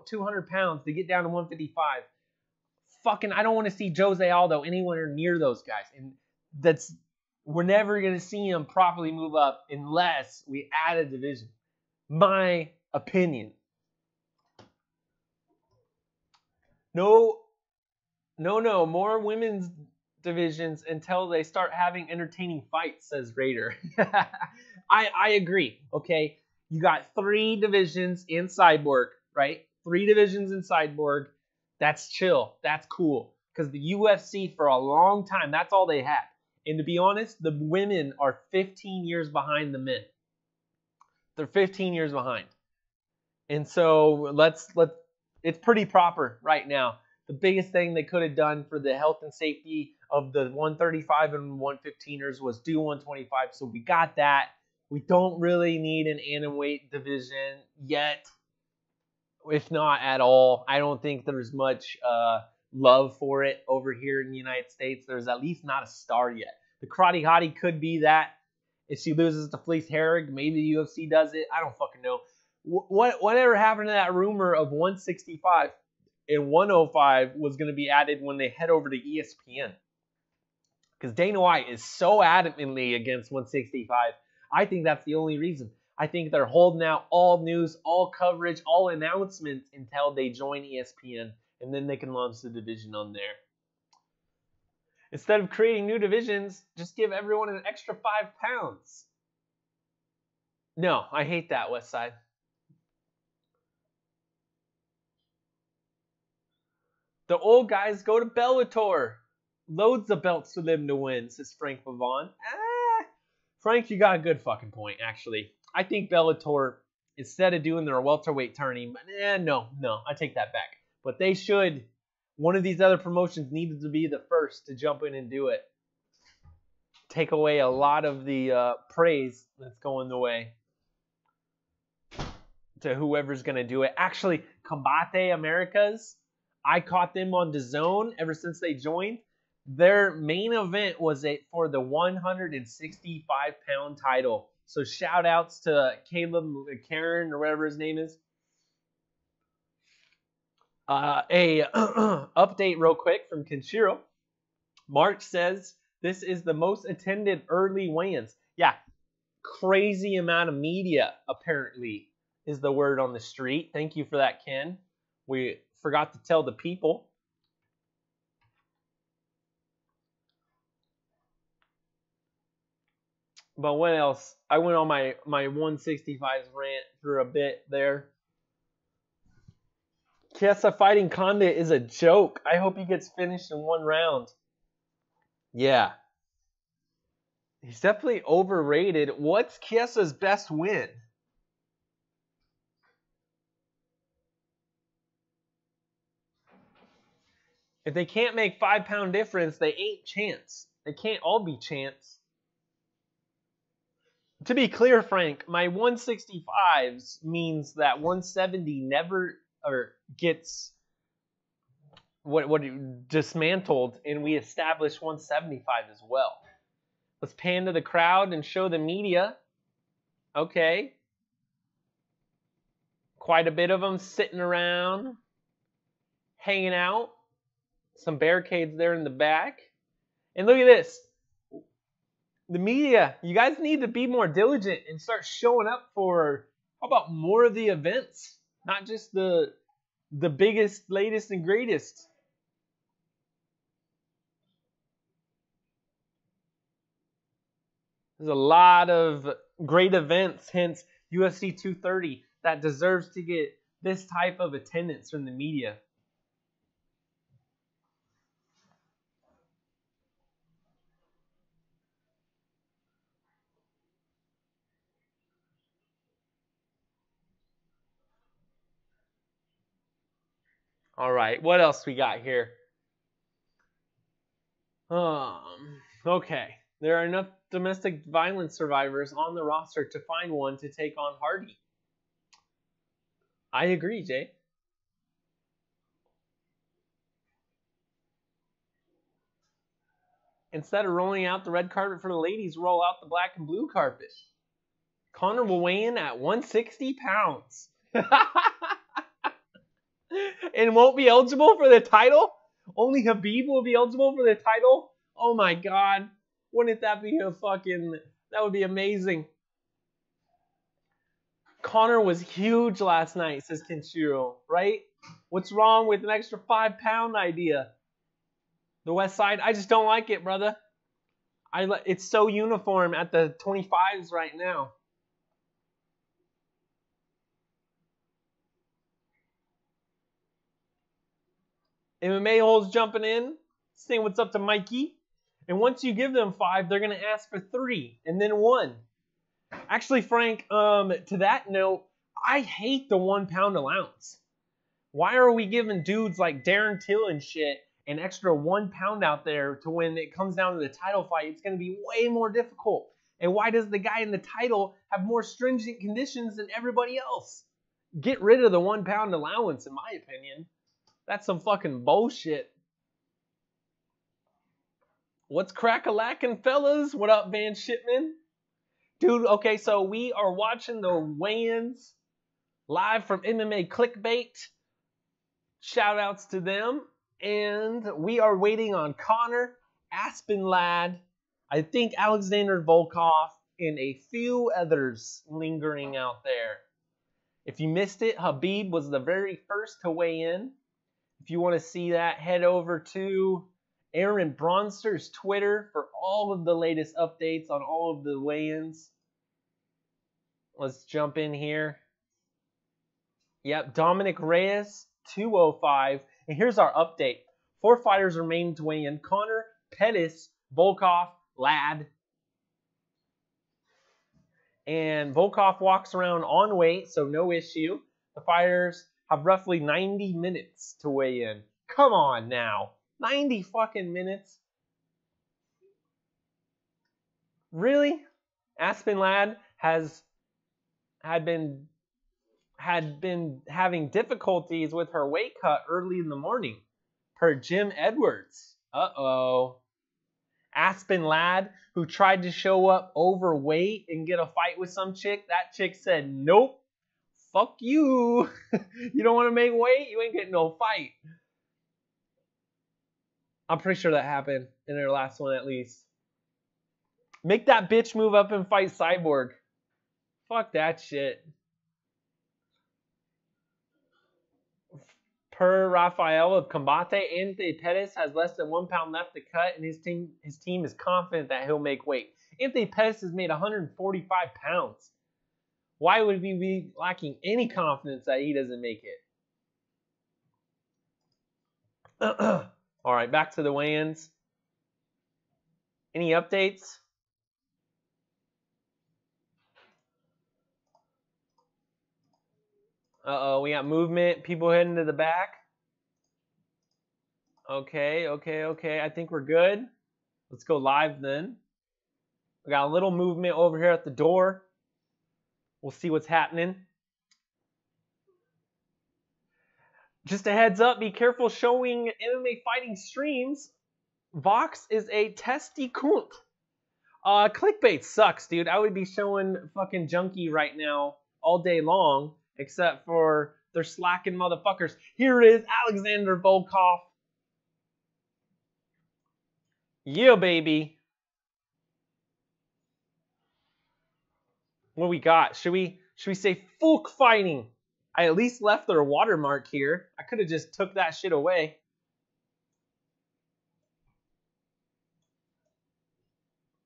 200 pounds to get down to 155, fucking, I don't want to see Jose Aldo anywhere near those guys. And we're never going to see him properly move up unless we add a division. My opinion. No, more women's divisions until they start having entertaining fights, says Raider. I agree, okay? You got 3 divisions in Cyborg, right? 3 divisions in Cyborg. That's chill. That's cool. Because the UFC, for a long time, that's all they had. And to be honest, the women are 15 years behind the men. They're 15 years behind. And so it's pretty proper right now. The biggest thing they could have done for the health and safety of the 135 and 115ers was do 125. So we got that. We don't really need an atomweight division yet, if not at all. I don't think there's much love for it over here in the United States. There's at least not a star yet. The Karate Hottie could be that. If she loses to Felice Herrig, maybe the UFC does it. I don't fucking know. Whatever happened to that rumor of 165 and 105 was going to be added when they head over to ESPN? Because Dana White is so adamantly against 165. I think that's the only reason. I think they're holding out all news, all coverage, all announcements until they join ESPN, and then they can launch the division on there. Instead of creating new divisions, just give everyone an extra 5 pounds. No, I hate that, Westside. The old guys go to Bellator. Loads of belts for them to win, says Frank Pavon. Frank, you got a good fucking point, actually. I think Bellator, instead of doing their welterweight tourney, no, I take that back. But they should, one of these other promotions needed to be the first to jump in and do it. Take away a lot of the praise that's going the way to whoever's going to do it. Actually, Combate Americas, I caught them on DAZN ever since they joined. Their main event was for the 165-pound title. So shout outs to Caleb Karen or whatever his name is. Update real quick from Kenshiro. March says this is the most attended early weigh-ins. Yeah, crazy amount of media apparently is the word on the street. Thank you for that, Ken. We forgot to tell the people. But what else? I went on my 165s rant for a bit there. Chiesa fighting Condit is a joke. I hope he gets finished in 1 round. Yeah. He's definitely overrated. What's Chiesa's best win? If they can't make 5-pound difference, they ain't chance. They can't all be chance. To be clear, Frank, my 165s means that 170 never gets dismantled, and we establish 175 as well. Let's pan to the crowd and show the media. Okay. Quite a bit of them sitting around, hanging out. Some barricades there in the back. And look at this. The media, you guys need to be more diligent and start showing up for, how about more of the events? Not just the biggest, latest, and greatest. There's a lot of great events, hence UFC 230, that deserves to get this type of attendance from the media. All right, what else we got here? Okay. There are enough domestic violence survivors on the roster to find one to take on Hardy. I agree, Jay. Instead of rolling out the red carpet for the ladies, roll out the black and blue carpet. Conor will weigh in at 160 pounds. And won't be eligible for the title? Only Khabib will be eligible for the title? Oh my god. Wouldn't that be that would be amazing. Conor was huge last night, says Kenshiro, right? What's wrong with an extra 5-pound idea? The West Side, I just don't like it, brother. It's so uniform at the 25s right now. MMA holes jumping in, saying what's up to Mikey. And once you give them 5, they're going to ask for 3 and then 1. Actually, Frank, to that note, I hate the 1 pound allowance. Why are we giving dudes like Darren Till and shit an extra 1 pound out there to when it comes down to the title fight? It's going to be way more difficult. And why does the guy in the title have more stringent conditions than everybody else? Get rid of the 1 pound allowance, in my opinion. That's some fucking bullshit. What's crack-a-lackin', fellas? What up, Van Shipman? Dude, okay, so we are watching the weigh-ins live from MMA Clickbait. Shout-outs to them. And we are waiting on Conor, Aspen Ladd, I think Alexander Volkov, and a few others lingering out there. If you missed it, Khabib was the very first to weigh in. If you want to see that, head over to Aaron Bronster's Twitter for all of the latest updates on all of the weigh-ins. Let's jump in here. Yep, Dominic Reyes, 205. And here's our update. 4 fighters remain to weigh in. Conor, Pettis, Volkov, Ladd. And Volkov walks around on weight, so no issue. The fighters have roughly 90 minutes to weigh in. Come on now. 90 fucking minutes? Really? Aspen Ladd had been having difficulties with her weight cut early in the morning, per Jim Edwards. Uh-oh. Aspen Ladd, who tried to show up overweight and get a fight with some chick, that chick said, nope. Fuck you. You don't want to make weight? You ain't getting no fight. I'm pretty sure that happened in their last one at least. Make that bitch move up and fight Cyborg. Fuck that shit. Per Rafael of Combate, Anthony Pettis has less than 1 pound left to cut, and his team is confident that he'll make weight. Anthony Pettis has made 145 pounds. Why would we be lacking any confidence that he doesn't make it? All right, back to the weigh-ins. Any updates? Uh-oh, we got movement. People heading to the back. Okay. I think we're good. Let's go live then. We got a little movement over here at the door. We'll see what's happening. Just a heads up, be careful showing MMA fighting streams. Vox is a testy cunt. Clickbait sucks, dude. I would be showing fucking junkie right now all day long, except for they're slacking motherfuckers. Here it is, Alexander Volkov. Yeah, baby. What we got? Should we say Fulk fighting? I at least left their watermark here. I could have just took that shit away.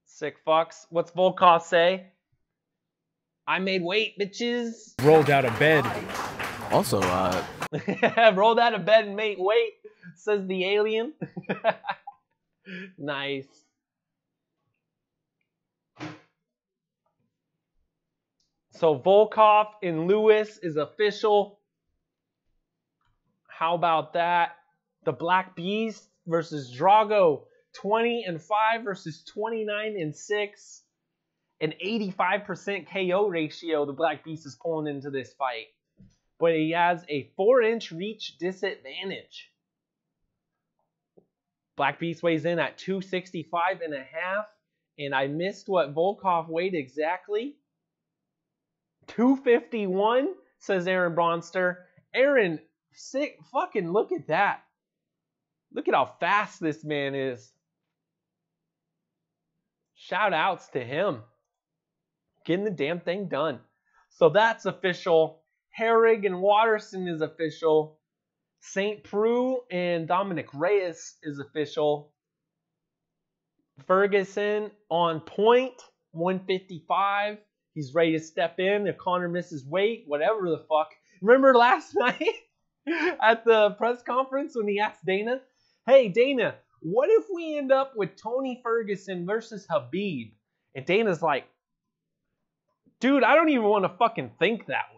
Sick fucks. What's Volkov say? I made weight, bitches.
Rolled out of bed.
Also,
rolled out of bed and made weight, says the alien. Nice. So Volkov and Lewis is official. How about that? The Black Beast versus Drago. 20-5 versus 29-6. An 85% KO ratio the Black Beast is pulling into this fight. But he has a 4-inch reach disadvantage. Black Beast weighs in at 265.5. And I missed what Volkov weighed exactly. 251, says Aaron Bronster. Aaron, sick. Fucking look at that. Look at how fast this man is. Shout outs to him. Getting the damn thing done. So that's official. Herrig and Watterson is official. St. Preux and Dominic Reyes is official. Ferguson on point, 155. He's ready to step in if Conor misses weight, whatever the fuck. Remember last night at the press conference when he asked Dana, hey, Dana, what if we end up with Tony Ferguson versus Khabib? And Dana's like, dude, I don't even want to fucking think that way.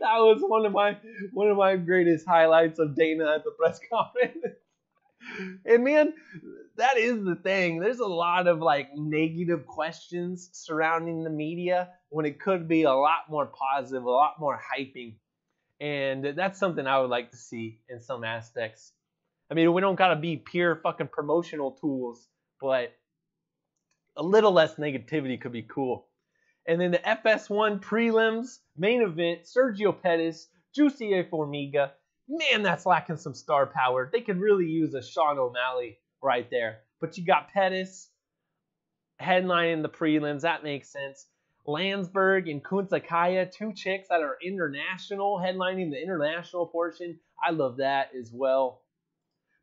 That was one of my greatest highlights of Dana at the press conference. And man, that is the thing. There's a lot of like negative questions surrounding the media when it could be a lot more positive, a lot more hyping. And that's something I would like to see in some aspects. I mean, we don't gotta be pure fucking promotional tools, but a little less negativity could be cool. And then the FS1 prelims, main event, Sergio Pettis, Jussier Formiga. Man, that's lacking some star power. They could really use a Sean O'Malley right there. But you got Pettis headlining the prelims. That makes sense. Landsberg and Kunzakaya, two chicks that are international, headlining the international portion. I love that as well.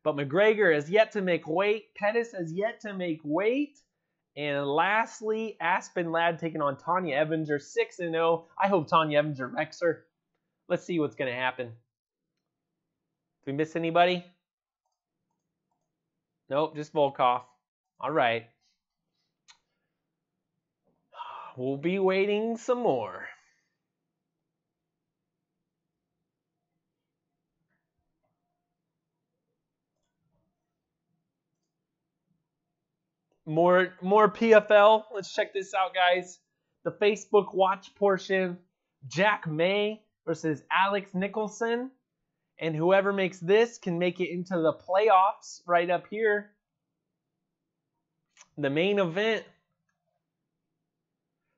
But McGregor has yet to make weight. Pettis has yet to make weight. And lastly, Aspen Ladd taking on Tanya Evinger, 6-0. I hope Tanya Evinger wrecks her. Let's see what's going to happen. Did we miss anybody? Nope, just Volkov. All right. We'll be waiting some more. More PFL. Let's check this out, guys. The Facebook watch portion. Jack May versus Alex Nicholson. And whoever makes this can make it into the playoffs right up here. The main event.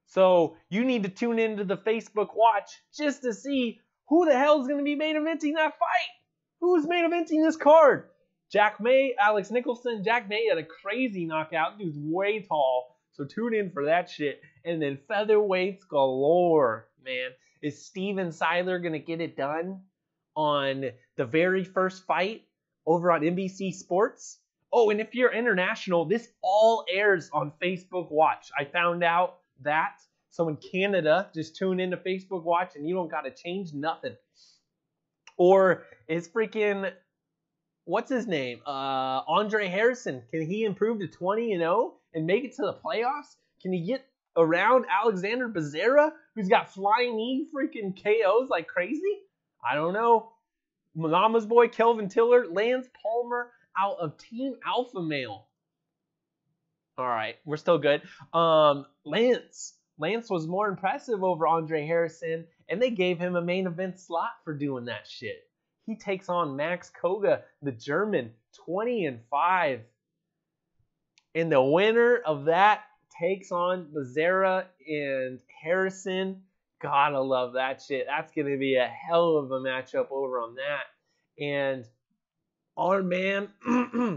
So you need to tune into the Facebook watch just to see who the hell is going to be main eventing that fight. Who's main eventing this card? Jack May, Alex Nicholson. Jack May had a crazy knockout. Dude's way tall. So tune in for that shit. And then featherweights galore, man. Is Steven Seiler going to get it done on the very first fight over on NBC Sports? Oh, and if you're international, this all airs on Facebook Watch. I found out that. So in Canada, just tune into Facebook Watch and you don't got to change nothing. Or is freaking, what's his name? Andre Harrison. Can he improve to 20-0 and make it to the playoffs? Can he get around Alexander Becerra, who's got flying knee freaking KOs like crazy? I don't know. Mama's boy Kelvin Tiller, Lance Palmer out of Team Alpha Male. All right, we're still good. Lance was more impressive over Andre Harrison, and they gave him a main event slot for doing that shit. He takes on Max Koga, the German, 20-5. And the winner of that takes on Becerra and Harrison. Gotta love that shit. That's going to be a hell of a matchup over on that. And our man,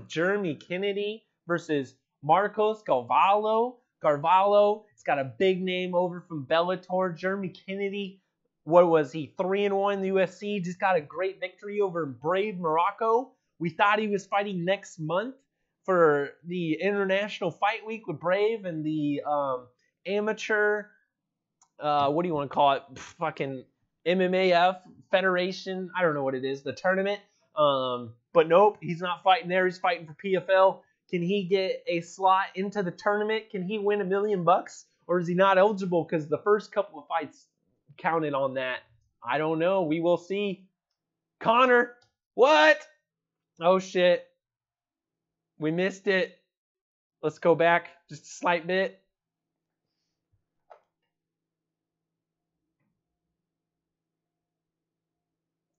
Jeremy Kennedy versus Marcos Carvalho. Carvalho, it's got a big name over from Bellator. Jeremy Kennedy, what was he, 3-1 in the UFC? Just got a great victory over Brave Morocco. We thought he was fighting next month for the International Fight Week with Brave and the amateur, what do you want to call it? Fucking MMAF Federation. I don't know what it is, the tournament. But nope, he's not fighting there. He's fighting for PFL. Can he get a slot into the tournament? Can he win $1 million? Or is he not eligible because the first couple of fights counted on that? I don't know. We will see. Connor, what? Oh, shit. We missed it. Let's go back just a slight bit.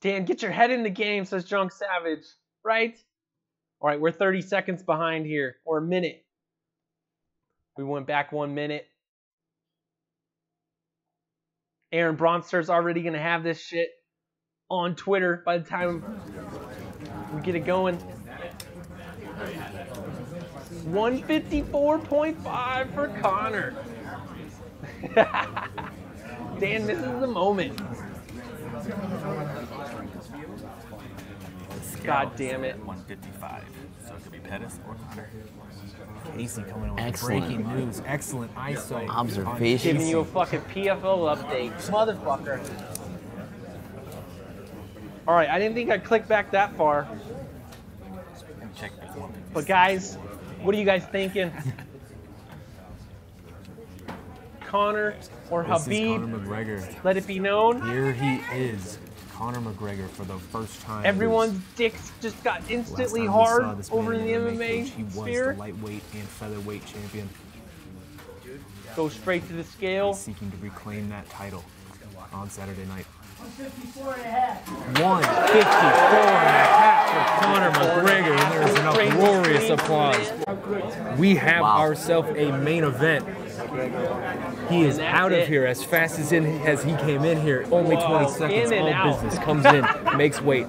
Dan, get your head in the game, says Drunk Savage. Right? All right, we're 30 seconds behind here, or a minute. We went back 1 minute. Aaron Bronster's already going to have this shit on Twitter by the time we get it going. 154.5 for Connor. Dan misses the moment. God damn it.
155. So it could be Pettis or Connor. Casey coming in with
Excellent.
breaking news. Excellent eyesight.
Observation.
Giving you a fucking PFO update. Motherfucker. Alright, I didn't think I'd click back that far. But guys, what are you guys thinking? Connor or
This is
Habib?
Conor McGregor.
Let it be known.
Here he is. Conor McGregor for the first time.
Everyone's dicks just got instantly
Last time we
hard
saw this
over
man
in the
in
MMA
cage, he was
sphere.
the lightweight and featherweight champion.
Go straight to the scale.
He's seeking to reclaim that title on Saturday night.
154 and a half.
154 and a half for Conor McGregor, and there's an uproarious applause. We have ourselves a main event. He is out of here as fast as he came in here. Only 20 seconds. All business. Comes in, makes weight.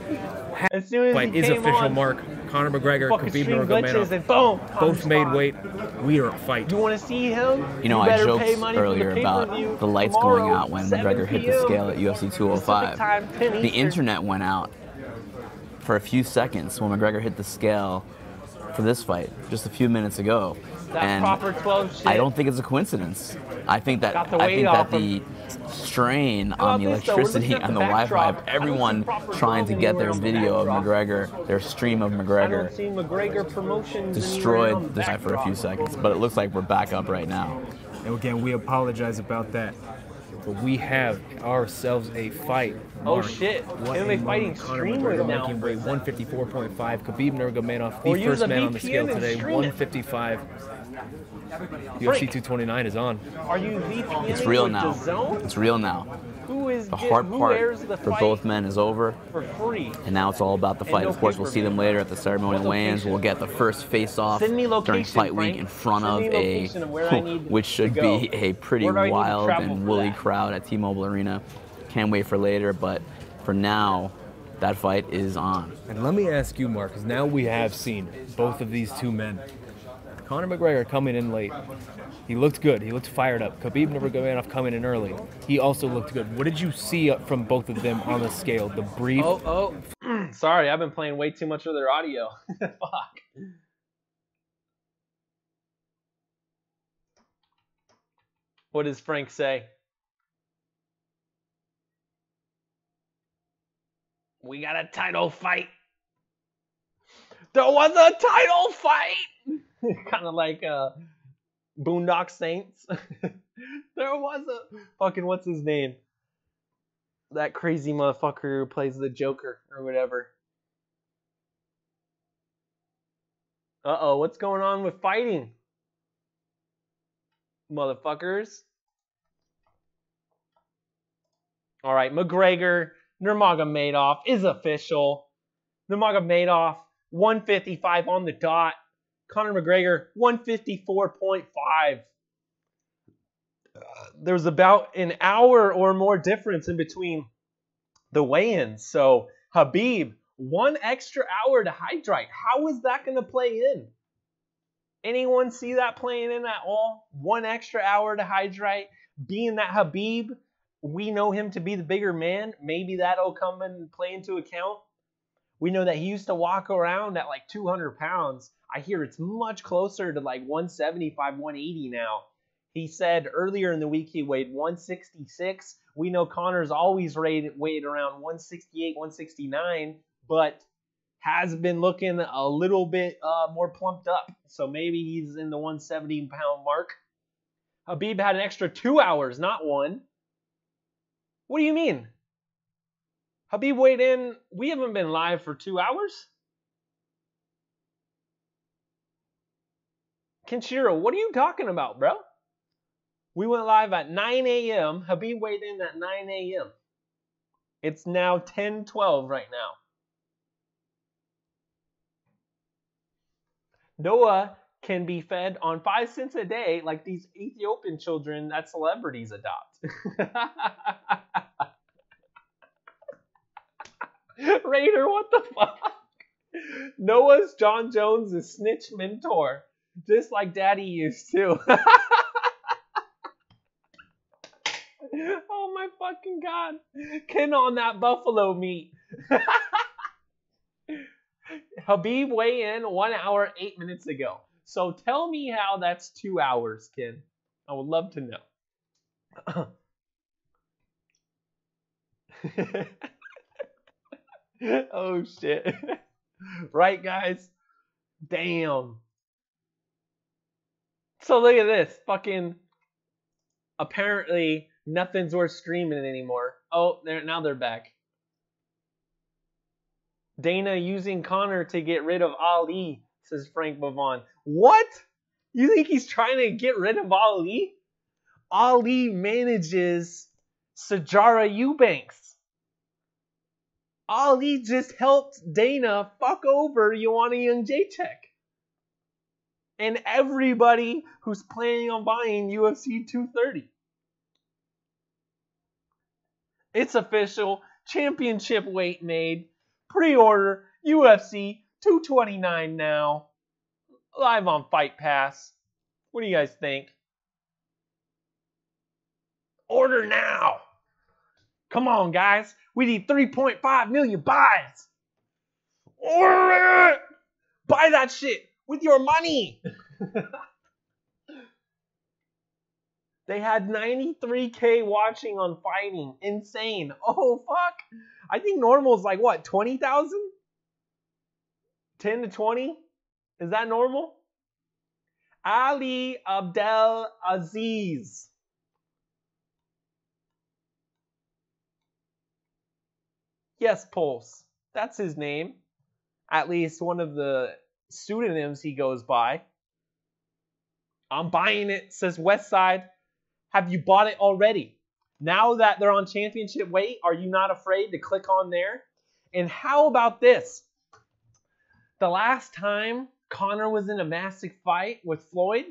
As soon as
Fight
he
is
came
official
on,
mark. Conor McGregor,
fucking
Khabib
stream glitches and boom,
Nurmagomedov. Both made weight. We are a fight.
You want to see him?
You know, I
better
joked
pay money for
earlier
the
about
pay-per-view
the lights
tomorrow,
going out when
7
McGregor hit the
p.m.
scale at UFC 205.
Pacific time, 10
The
Eastern.
internet went out for a few seconds when McGregor hit the scale for this fight just a few minutes ago.
That
and
proper 12 shit.
I don't think it's a coincidence. I think that
Got the weight
the strain on the electricity and the Wi-Fi of everyone trying to get their video of McGregor, their stream of
I
McGregor,
don't see McGregor promotions
destroyed the fight for a few seconds. But it looks like we're back up right now.
And again, we apologize about that. But we have ourselves a fight.
Oh
Mark,
shit!
what
MMA
a
fighting
moment. Conor
streamers
McGregor
now.
making weight 154.5. Khabib Nurmagomedov, the
Or use
first
a
man on the
VPN
scale
and
today,
stream it.
155. UFC 229 is on.
Are you VPNing
It's real
with
now.
DAZN?
It's real now.
Who is
The hard
who
part
airs the
for
fight
both men is over,
for free?
and now it's all about the
And
fight.
no
Of course, we'll see them later at the ceremonial
What
weigh-ins.
location?
We'll get the first face-off
Send me
during
location,
fight week
Frank.
in front
Send
of
me
a,
location of where I need
which should
to go.
be a pretty
Where do I need to
wild
travel
and
for
woolly
that?
crowd at T-Mobile Arena. Can't wait for later, but for now, that fight is on.
And let me ask you, Mark, because now we have seen both of these two men. Conor McGregor coming in late. He looked good. He looked fired up. Khabib Nurmagomedov coming in early. He also looked good. What did you see from both of them on the scale? The brief.
Oh, sorry, I've been playing way too much of their audio. Fuck. What does Frank say? We got a title fight. There was a title fight. Kind of like Boondock Saints. There was a fucking what's his name? That crazy motherfucker who plays the Joker or whatever. Uh-oh, what's going on with fighting? Motherfuckers. All right, McGregor, Nurmagomedov is official. Nurmagomedov 155 on the dot. Conor McGregor 154.5. There's about an hour or more difference in between the weigh-ins. So Habib, 1 extra hour to hydrate. How is that going to play in? Anyone see that playing in at all? 1 extra hour to hydrate. Being that Habib, we know him to be the bigger man. Maybe that'll come and play into account. We know that he used to walk around at like 200 pounds. I hear it's much closer to like 175, 180 now. He said earlier in the week he weighed 166. We know Conor's always weighed around 168, 169, but has been looking a little bit more plumped up. So maybe he's in the 170-pound mark. Habib had an extra 2 hours, not 1. What do you mean? Habib weighed in. We haven't been live for 2 hours? Kenshiro, what are you talking about, bro? We went live at 9 a.m. Habib weighed in at 9 a.m. It's now 10:12 right now. Noah can be fed on 5 cents a day like these Ethiopian children that celebrities adopt. Raider, what the fuck? Noah's John Jones' snitch mentor. Just like Daddy used to. Oh my fucking god. Ken on that buffalo meat. Habib weigh in 1 hour 8 minutes ago. So tell me how that's 2 hours, Ken. I would love to know. Oh shit. Right, guys? Damn. So look at this. Fucking apparently nothing's worth streaming anymore. Oh, now they're back. Dana using Conor to get rid of Ali, says Frank Bavon. What? You think he's trying to get rid of Ali? Ali manages Sajara Eubanks. Ali just helped Dana fuck over Joanna Jędrzejczyk. And everybody who's planning on buying UFC 230. It's official. Championship weight made. Pre-order UFC 229 now. Live on Fight Pass. What do you guys think? Order now. Come on, guys. We need 3.5 million buys. Order it. Buy that shit with your money. They had 93K watching on Fighting. Insane. Oh, fuck. I think normal is like, what, 20,000? 10 to 20? Is that normal? Ali Abdel Aziz. Yes, Pulse. That's his name. At least one of the pseudonyms he goes by. I'm buying it, says Westside. Have you bought it already? Now that they're on championship weight, are you not afraid to click on there? And how about this? The last time Conor was in a massive fight with Floyd,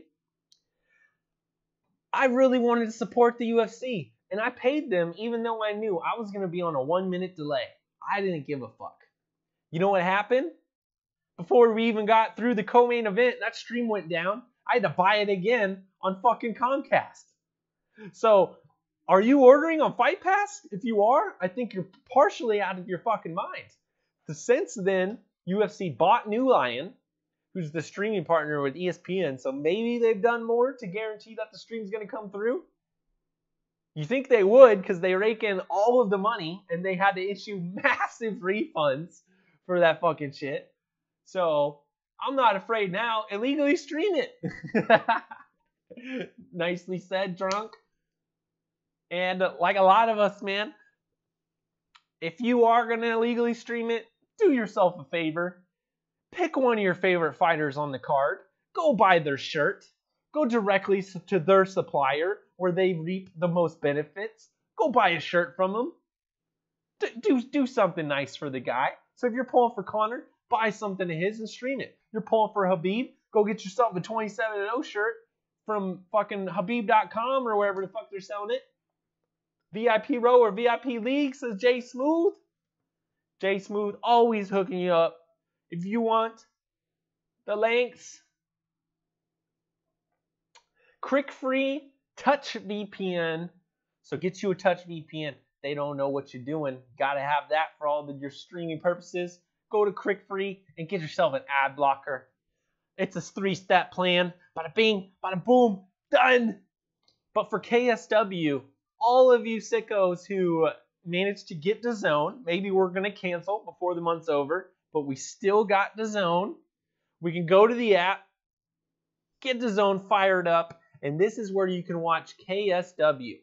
I really wanted to support the UFC. And I paid them even though I knew I was going to be on a 1-minute delay. I didn't give a fuck. You know what happened? Before we even got through the co-main event, that stream went down. I had to buy it again on fucking Comcast. So, are you ordering on Fight Pass? If you are, I think you're partially out of your fucking mind. Since then, UFC bought New Lion, who's the streaming partner with ESPN, so maybe they've done more to guarantee that the stream's going to come through. You think they would because they rake in all of the money and they had to issue massive refunds for that fucking shit. So, I'm not afraid now. Illegally stream it. Nicely said, drunk. And like a lot of us, man, if you are going to illegally stream it, do yourself a favor. Pick one of your favorite fighters on the card. Go buy their shirt. Go directly to their supplier where they reap the most benefits. Go buy a shirt from them. Do something nice for the guy. So if you're pulling for Conor, buy something of his and stream it. You're pulling for Habib, go get yourself a 27-0 shirt from fucking Habib.com or wherever the fuck they're selling it. VIP row or VIP league, says Jay Smooth. Jay Smooth always hooking you up. If you want the links, Crick Free Touch VPN. So get you a Touch VPN. They don't know what you're doing. Gotta have that for all of your streaming purposes. Go to Crick Free and get yourself an ad blocker. It's a 3-step plan. Bada bing, bada boom, done. But for KSW, all of you sickos who managed to get DAZN, maybe we're going to cancel before the month's over, but we still got DAZN. We can go to the app, get DAZN fired up, and this is where you can watch KSW.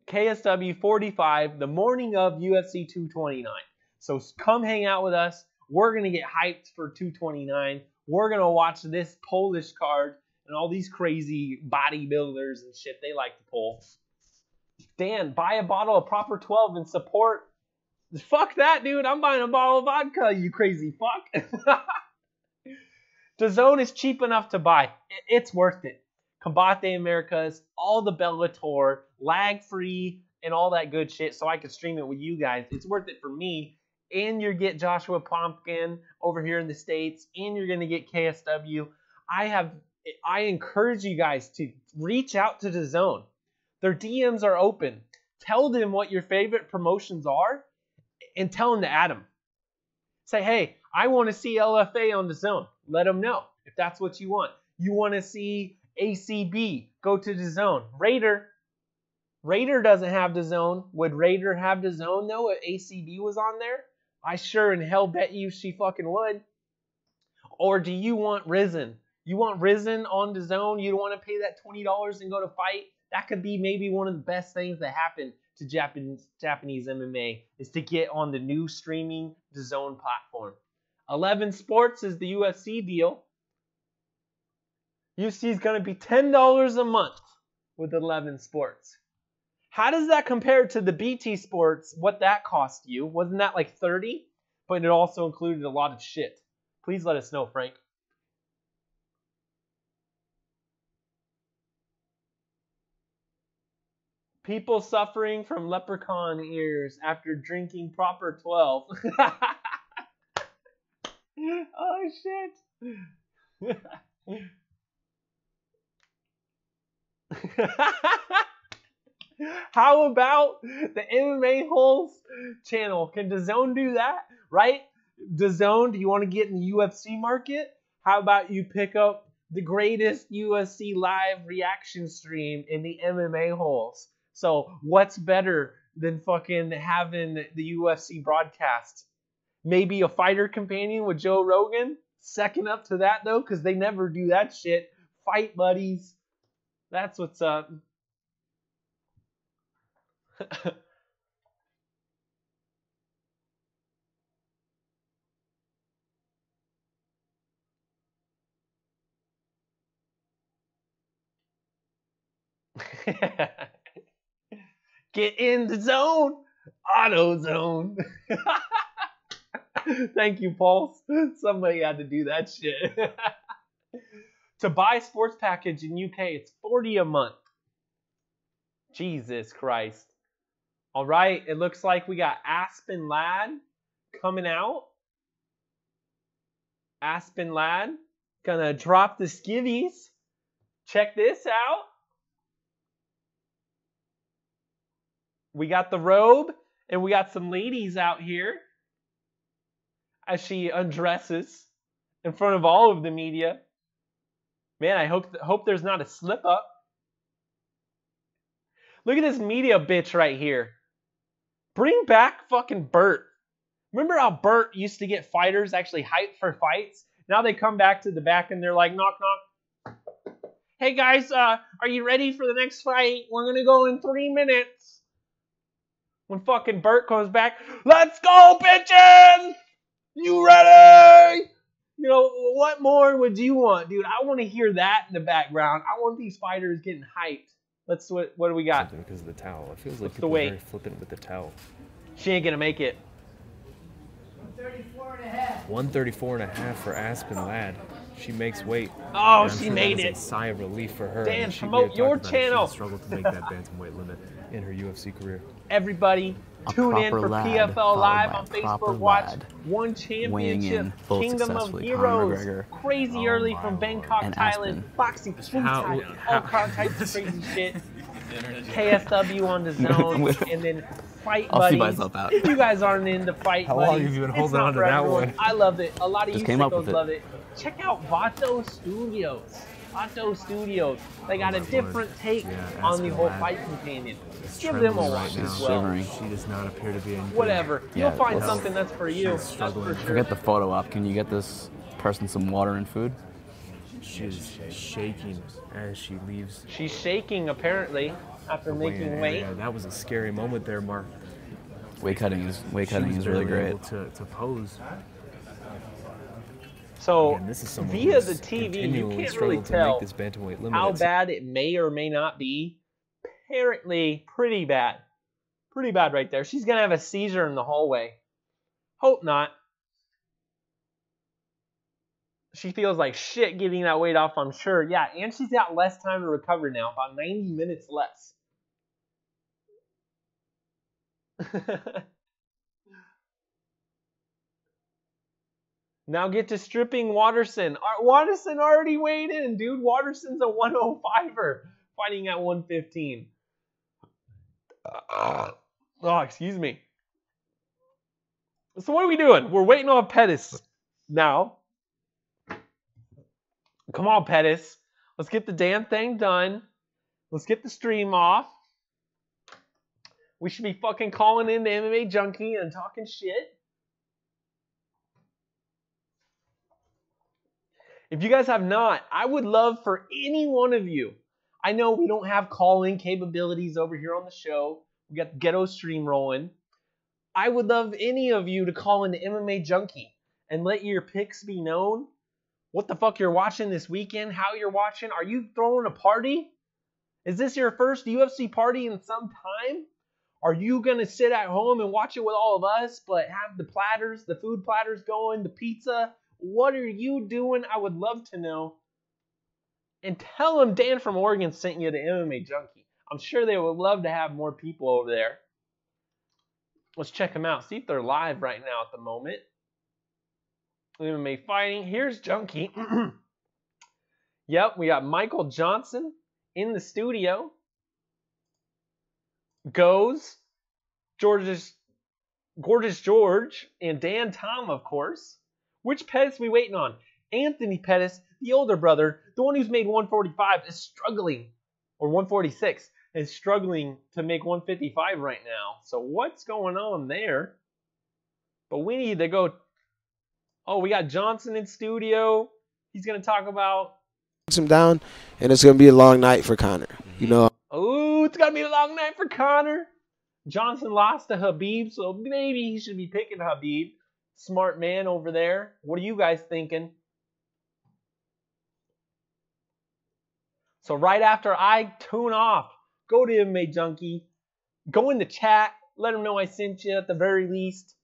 KSW 45, the morning of UFC 229. So come hang out with us. We're going to get hyped for 229. We're going to watch this Polish card and all these crazy bodybuilders and shit they like to pull. Dan, buy a bottle of Proper 12 and support. Fuck that, dude. I'm buying a bottle of vodka, you crazy fuck. DAZN is cheap enough to buy. It's worth it. Combate Americas, all the Bellator, lag-free, and all that good shit so I can stream it with you guys. It's worth it for me. And you get Joshua Pumpkin over here in the States, and you're going to get KSW. I encourage you guys to reach out to DAZN. Their DMs are open. Tell them what your favorite promotions are, and tell them to add them. Say, hey, I want to see LFA on DAZN. Let them know if that's what you want. You want to see ACB? Go to DAZN. Raider doesn't have DAZN. Would Raider have DAZN though if ACB was on there? I sure in hell bet you she fucking would. Or do you want Risen? You want Risen on DAZN? You don't want to pay that $20 and go to fight? That could be maybe one of the best things that happened to Japanese MMA is to get on the new streaming DAZN platform. 11 Sports is the UFC deal. UFC is going to be $10 a month with 11 Sports. How does that compare to the BT Sports, what that cost you? Wasn't that like $30? But it also included a lot of shit. Please let us know, Frank. People suffering from leprechaun ears after drinking proper 12. Oh, shit. How about the MMA Holes channel? Can DAZN do that? Right? DAZN, do you want to get in the UFC market? How about you pick up the greatest UFC live reaction stream in the MMA Holes? So what's better than fucking having the UFC broadcast? Maybe a fighter companion with Joe Rogan? Second up to that, though, because they never do that shit. Fight buddies. That's what's up. Get in the zone. Auto zone. Thank you, Pulse. Somebody had to do that shit. To buy sports package in UK, it's $40 a month. Jesus Christ. All right, it looks like we got Aspen Ladd coming out. Aspen Ladd gonna drop the skivvies. Check this out. We got the robe, and we got some ladies out here as she undresses in front of all of the media. Man, I hope there's not a slip up. Look at this media bitch right here. Bring back fucking Bert. Remember how Bert used to get fighters actually hyped for fights? Now they come back to the back and they're like, knock, knock. Hey guys, are you ready for the next fight? We're going to go in 3 minutes. When fucking Bert comes back, let's go, bitches! You ready? You know, what more would you want, dude? I want to hear that in the background. I want these fighters getting hyped. What do we got?
Something because of the towel. It feels like
What's the
people are
weight?
very flippant with the towel.
She ain't going to make it.
134.5 for Aspen Ladd. She makes weight.
Oh,
And I'm
she
sure
made
that is
it.
a sigh of relief for her.
Dan,
And she
promote
talked
your
about it.
channel.
She struggled to make that bantamweight limit in her UFC career.
Everybody, tune in for
lad,
PFL Live on
proper
Facebook. Watch
lad,
One
weighing
Championship,
in both
Kingdom of
successfully, Conor
Heroes,
McGregor,
crazy early from Bangkok,
and
Thailand,
Aspen.
boxing,
How-
all types of crazy shit. KSW on the zone, and then Fight
I'll see
Buddies.
myself out.
If you guys aren't into Fight
How
Buddies,
long have you been
it's
holding
not
on to
for
that
everyone.
one?
I love it. A lot of
Just
you
came up
sickos
with it.
love it. Check out Vato Studios. Vato Studios. They got a different take on the
Aspen
whole
Ladd
Fight companion.
is
Give them a
trembling
watch
right
as
now.
well.
Shivering.
She does not appear to be in good.
Whatever.
Yeah,
You'll find
let's-
something that's for you. That's for
struggling.
sure.
Forget the photo op. Can you get this person some water and food?
She is shaking as she leaves.
She's shaking apparently after
the
making
weigh-in
weight.
area. That was a scary moment there, Mark.
Weight cutting is
She was
really
barely
great.
able to pose.
So
And this is someone
via
who's
the TV, you
continually
can't really
struggled to
tell
make this bantamweight limit.
how
It's-
bad it may or may not be. Apparently, pretty bad. Pretty bad right there. She's gonna have a seizure in the hallway. Hope not. She feels like shit getting that weight off, I'm sure. Yeah, and she's got less time to recover now, about 90 minutes less. Now get to stripping Watterson. Watterson already weighed in, dude. Watterson's a 105er, fighting at 115. Oh, excuse me. So what are we doing? We're waiting on Pettis now. Come on, Pettis. Let's get the damn thing done. Let's get the stream off. We should be fucking calling in the MMA Junkie and talking shit. If you guys have not, I would love for any one of you. I know we don't have call-in capabilities over here on the show. We got the ghetto stream rolling. I would love any of you to call in the MMA Junkie and let your picks be known. What the fuck you're watching this weekend, how you're watching. Are you throwing a party? Is this your first UFC party in some time? Are you going to sit at home and watch it with all of us, but have the platters, the food platters going, the pizza? What are you doing? I would love to know. And tell them Dan from Oregon sent you the MMA Junkie. I'm sure they would love to have more people over there. Let's check them out. See if they're live right now at the moment. MMA Fighting. Here's Junkie. Yep, we got Michael Johnson in the studio. Goes. Gorgeous George. And Dan Tom, of course. Which Pettis we waiting on? Anthony Pettis, the older brother, the one who's made 145, is struggling. Or 146. Is struggling to make 155 right now. So what's going on there? But we need to go. Oh, we got Johnson in studio. He's going to talk about.
Him down, and it's going to be a long night for Conor. You know.
Oh, it's going to be a long night for Conor. Johnson lost to Habib, so maybe he should be picking Habib. Smart man over there. What are you guys thinking? So right after I tune off, go to MMA Junkie. Go in the chat. Let them know I sent you at the very least.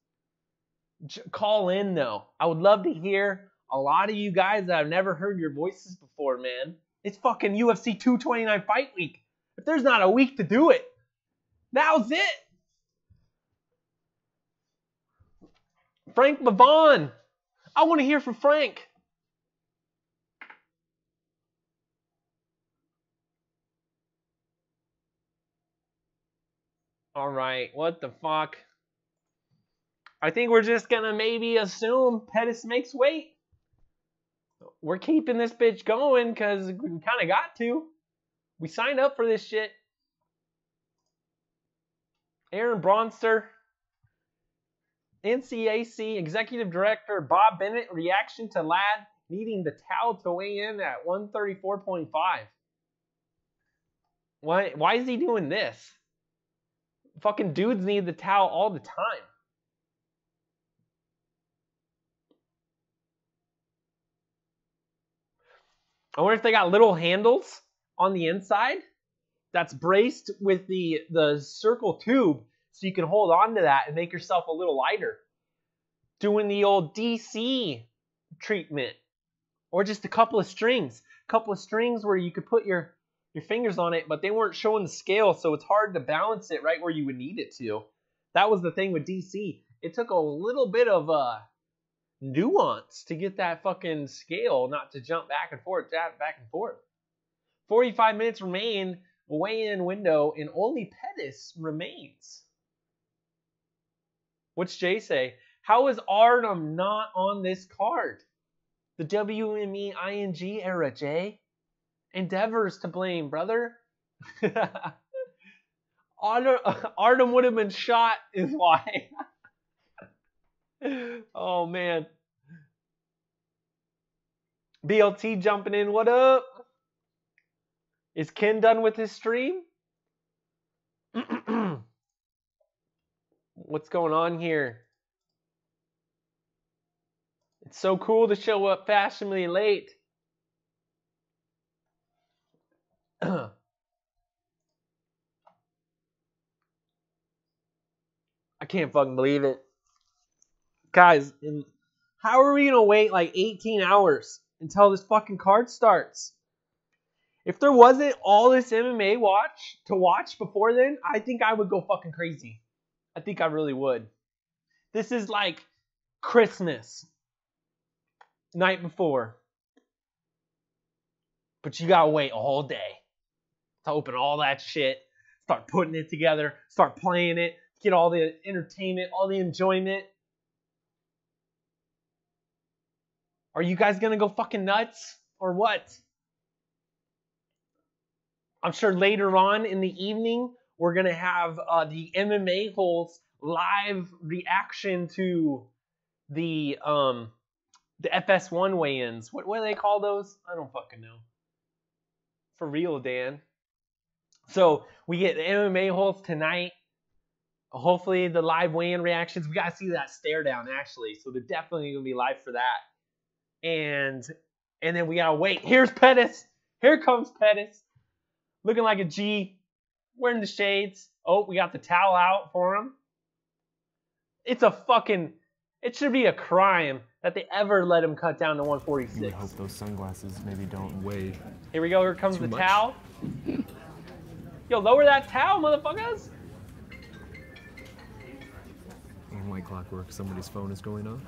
Call in, though. I would love to hear a lot of you guys that have never heard your voices before, man. It's fucking UFC 229 fight week. If there's not a week to do it, now's it. Frank Mavon. I want to hear from Frank. All right, what the fuck? I think we're just going to maybe assume Pettis makes weight. We're keeping this bitch going because we kind of got to. We signed up for this shit. Aaron Bronster. NCAC Executive Director Bob Bennett, reaction to Ladd needing the towel to weigh in at 134.5. Why is he doing this? Fucking dudes need the towel all the time. I wonder if they got little handles on the inside that's braced with the circle tube so you can hold on to that and make yourself a little lighter. Doing the old DC treatment. Or just a couple of strings. A couple of strings where you could put your fingers on it, but they weren't showing the scale, so it's hard to balance it right where you would need it to. That was the thing with DC. It took a little bit of nuance to get that fucking scale not to jump back and forth, back and forth. 45 minutes remain, weigh-in window, and only Pettis remains. What's Jay say? How is Artem not on this card? The WME ING era, Jay. Endeavor's to blame, brother. Artem would have been shot is why. Oh, man. BLT jumping in. What up? Is Ken done with his stream? What's going on here? It's so cool to show up fashionably late. I can't fucking believe it. Guys, how are we going to wait like 18 hours until this fucking card starts. If there wasn't all this MMA to watch before then, I think I would go fucking crazy. I think I really would. This is like Christmas. Night before. But you gotta wait all day to open all that shit. Start putting it together. Start playing it. Get all the entertainment, all the enjoyment. Are you guys gonna go fucking nuts? Or what? I'm sure later on in the evening, we're gonna have the MMA holes live reaction to the FS1 weigh-ins. What do they call those? I don't fucking know. For real, Dan. So we get the MMA holes tonight. Hopefully the live weigh-in reactions. We gotta see that stare down actually. So they're definitely gonna be live for that. And then we gotta wait. Here's Pettis. Here comes Pettis. Looking like a G. Wearing the shades. Oh, we got the towel out for him. It should be a crime that they ever let him cut down to 146.
You would hope those sunglasses maybe don't weigh.
Here we go. Here comes the
much.
towel. Yo, lower that towel, motherfuckers.
And like clockwork, somebody's phone is going off.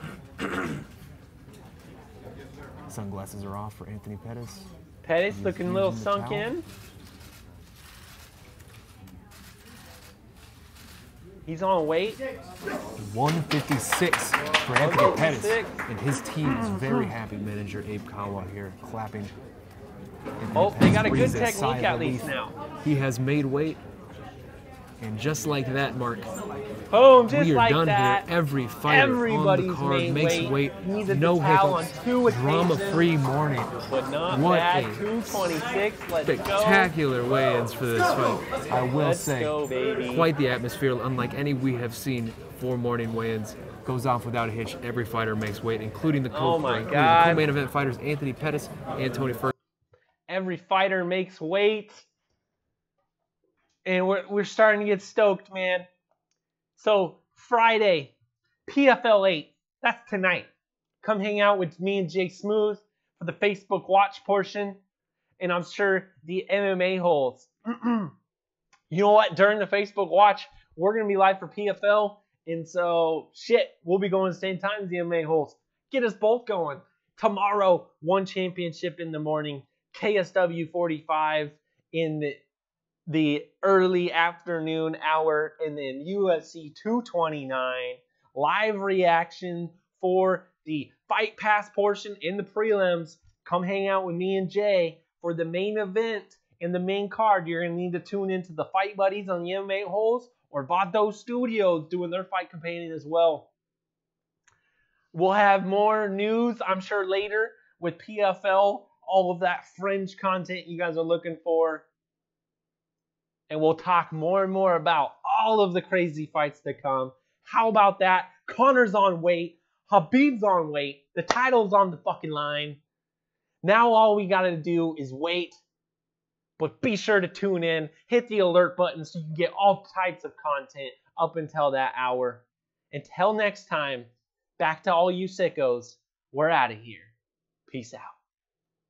Sunglasses are off for Anthony Pettis.
Pettis looking a little sunk in. He's on weight.
156 for Anthony Pettis. And his team is very happy. Manager Abe Kawa here clapping.
Oh, they got a good technique at least now.
He has made weight. And just like that, Mark,
boom, just
we are
like
done
that.
here. Every fighter on the card makes weight. No hiccups. Drama-free morning.
But not
what
bad.
a
226. Let's
spectacular weigh-ins for this fight. I will
Let's
say,
go, baby.
quite the atmosphere, unlike any we have seen for morning weigh-ins. Goes off without a hitch. Every fighter makes weight, including the
God.
co-main event fighters Anthony Pettis and Tony Ferguson.
Every fighter makes weight. And we're starting to get stoked, man. So Friday, PFL 8. That's tonight. Come hang out with me and Jay Smooth for the Facebook watch portion. And I'm sure the MMA holes. You know what? During the Facebook watch, we're going to be live for PFL. And so, shit, we'll be going the same time as the MMA holes. Get us both going. Tomorrow, one championship in the morning. KSW 45 in the early afternoon hour, and then UFC 229 live reaction for the Fight Pass portion in the prelims. Come hang out with me and Jay for the main event and the main card. You're going to need to tune into the Fight Buddies on the MMA holes or Vato Studios doing their fight companion as well. We'll have more news, I'm sure, later with PFL, all of that fringe content you guys are looking for. And we'll talk more and more about all of the crazy fights to come. How about that? Conor's on weight. Khabib's on weight. The title's on the fucking line. Now all we got to do is wait. But be sure to tune in. Hit the alert button so you can get all types of content up until that hour. Until next time, back to all you sickos. We're out of here. Peace out.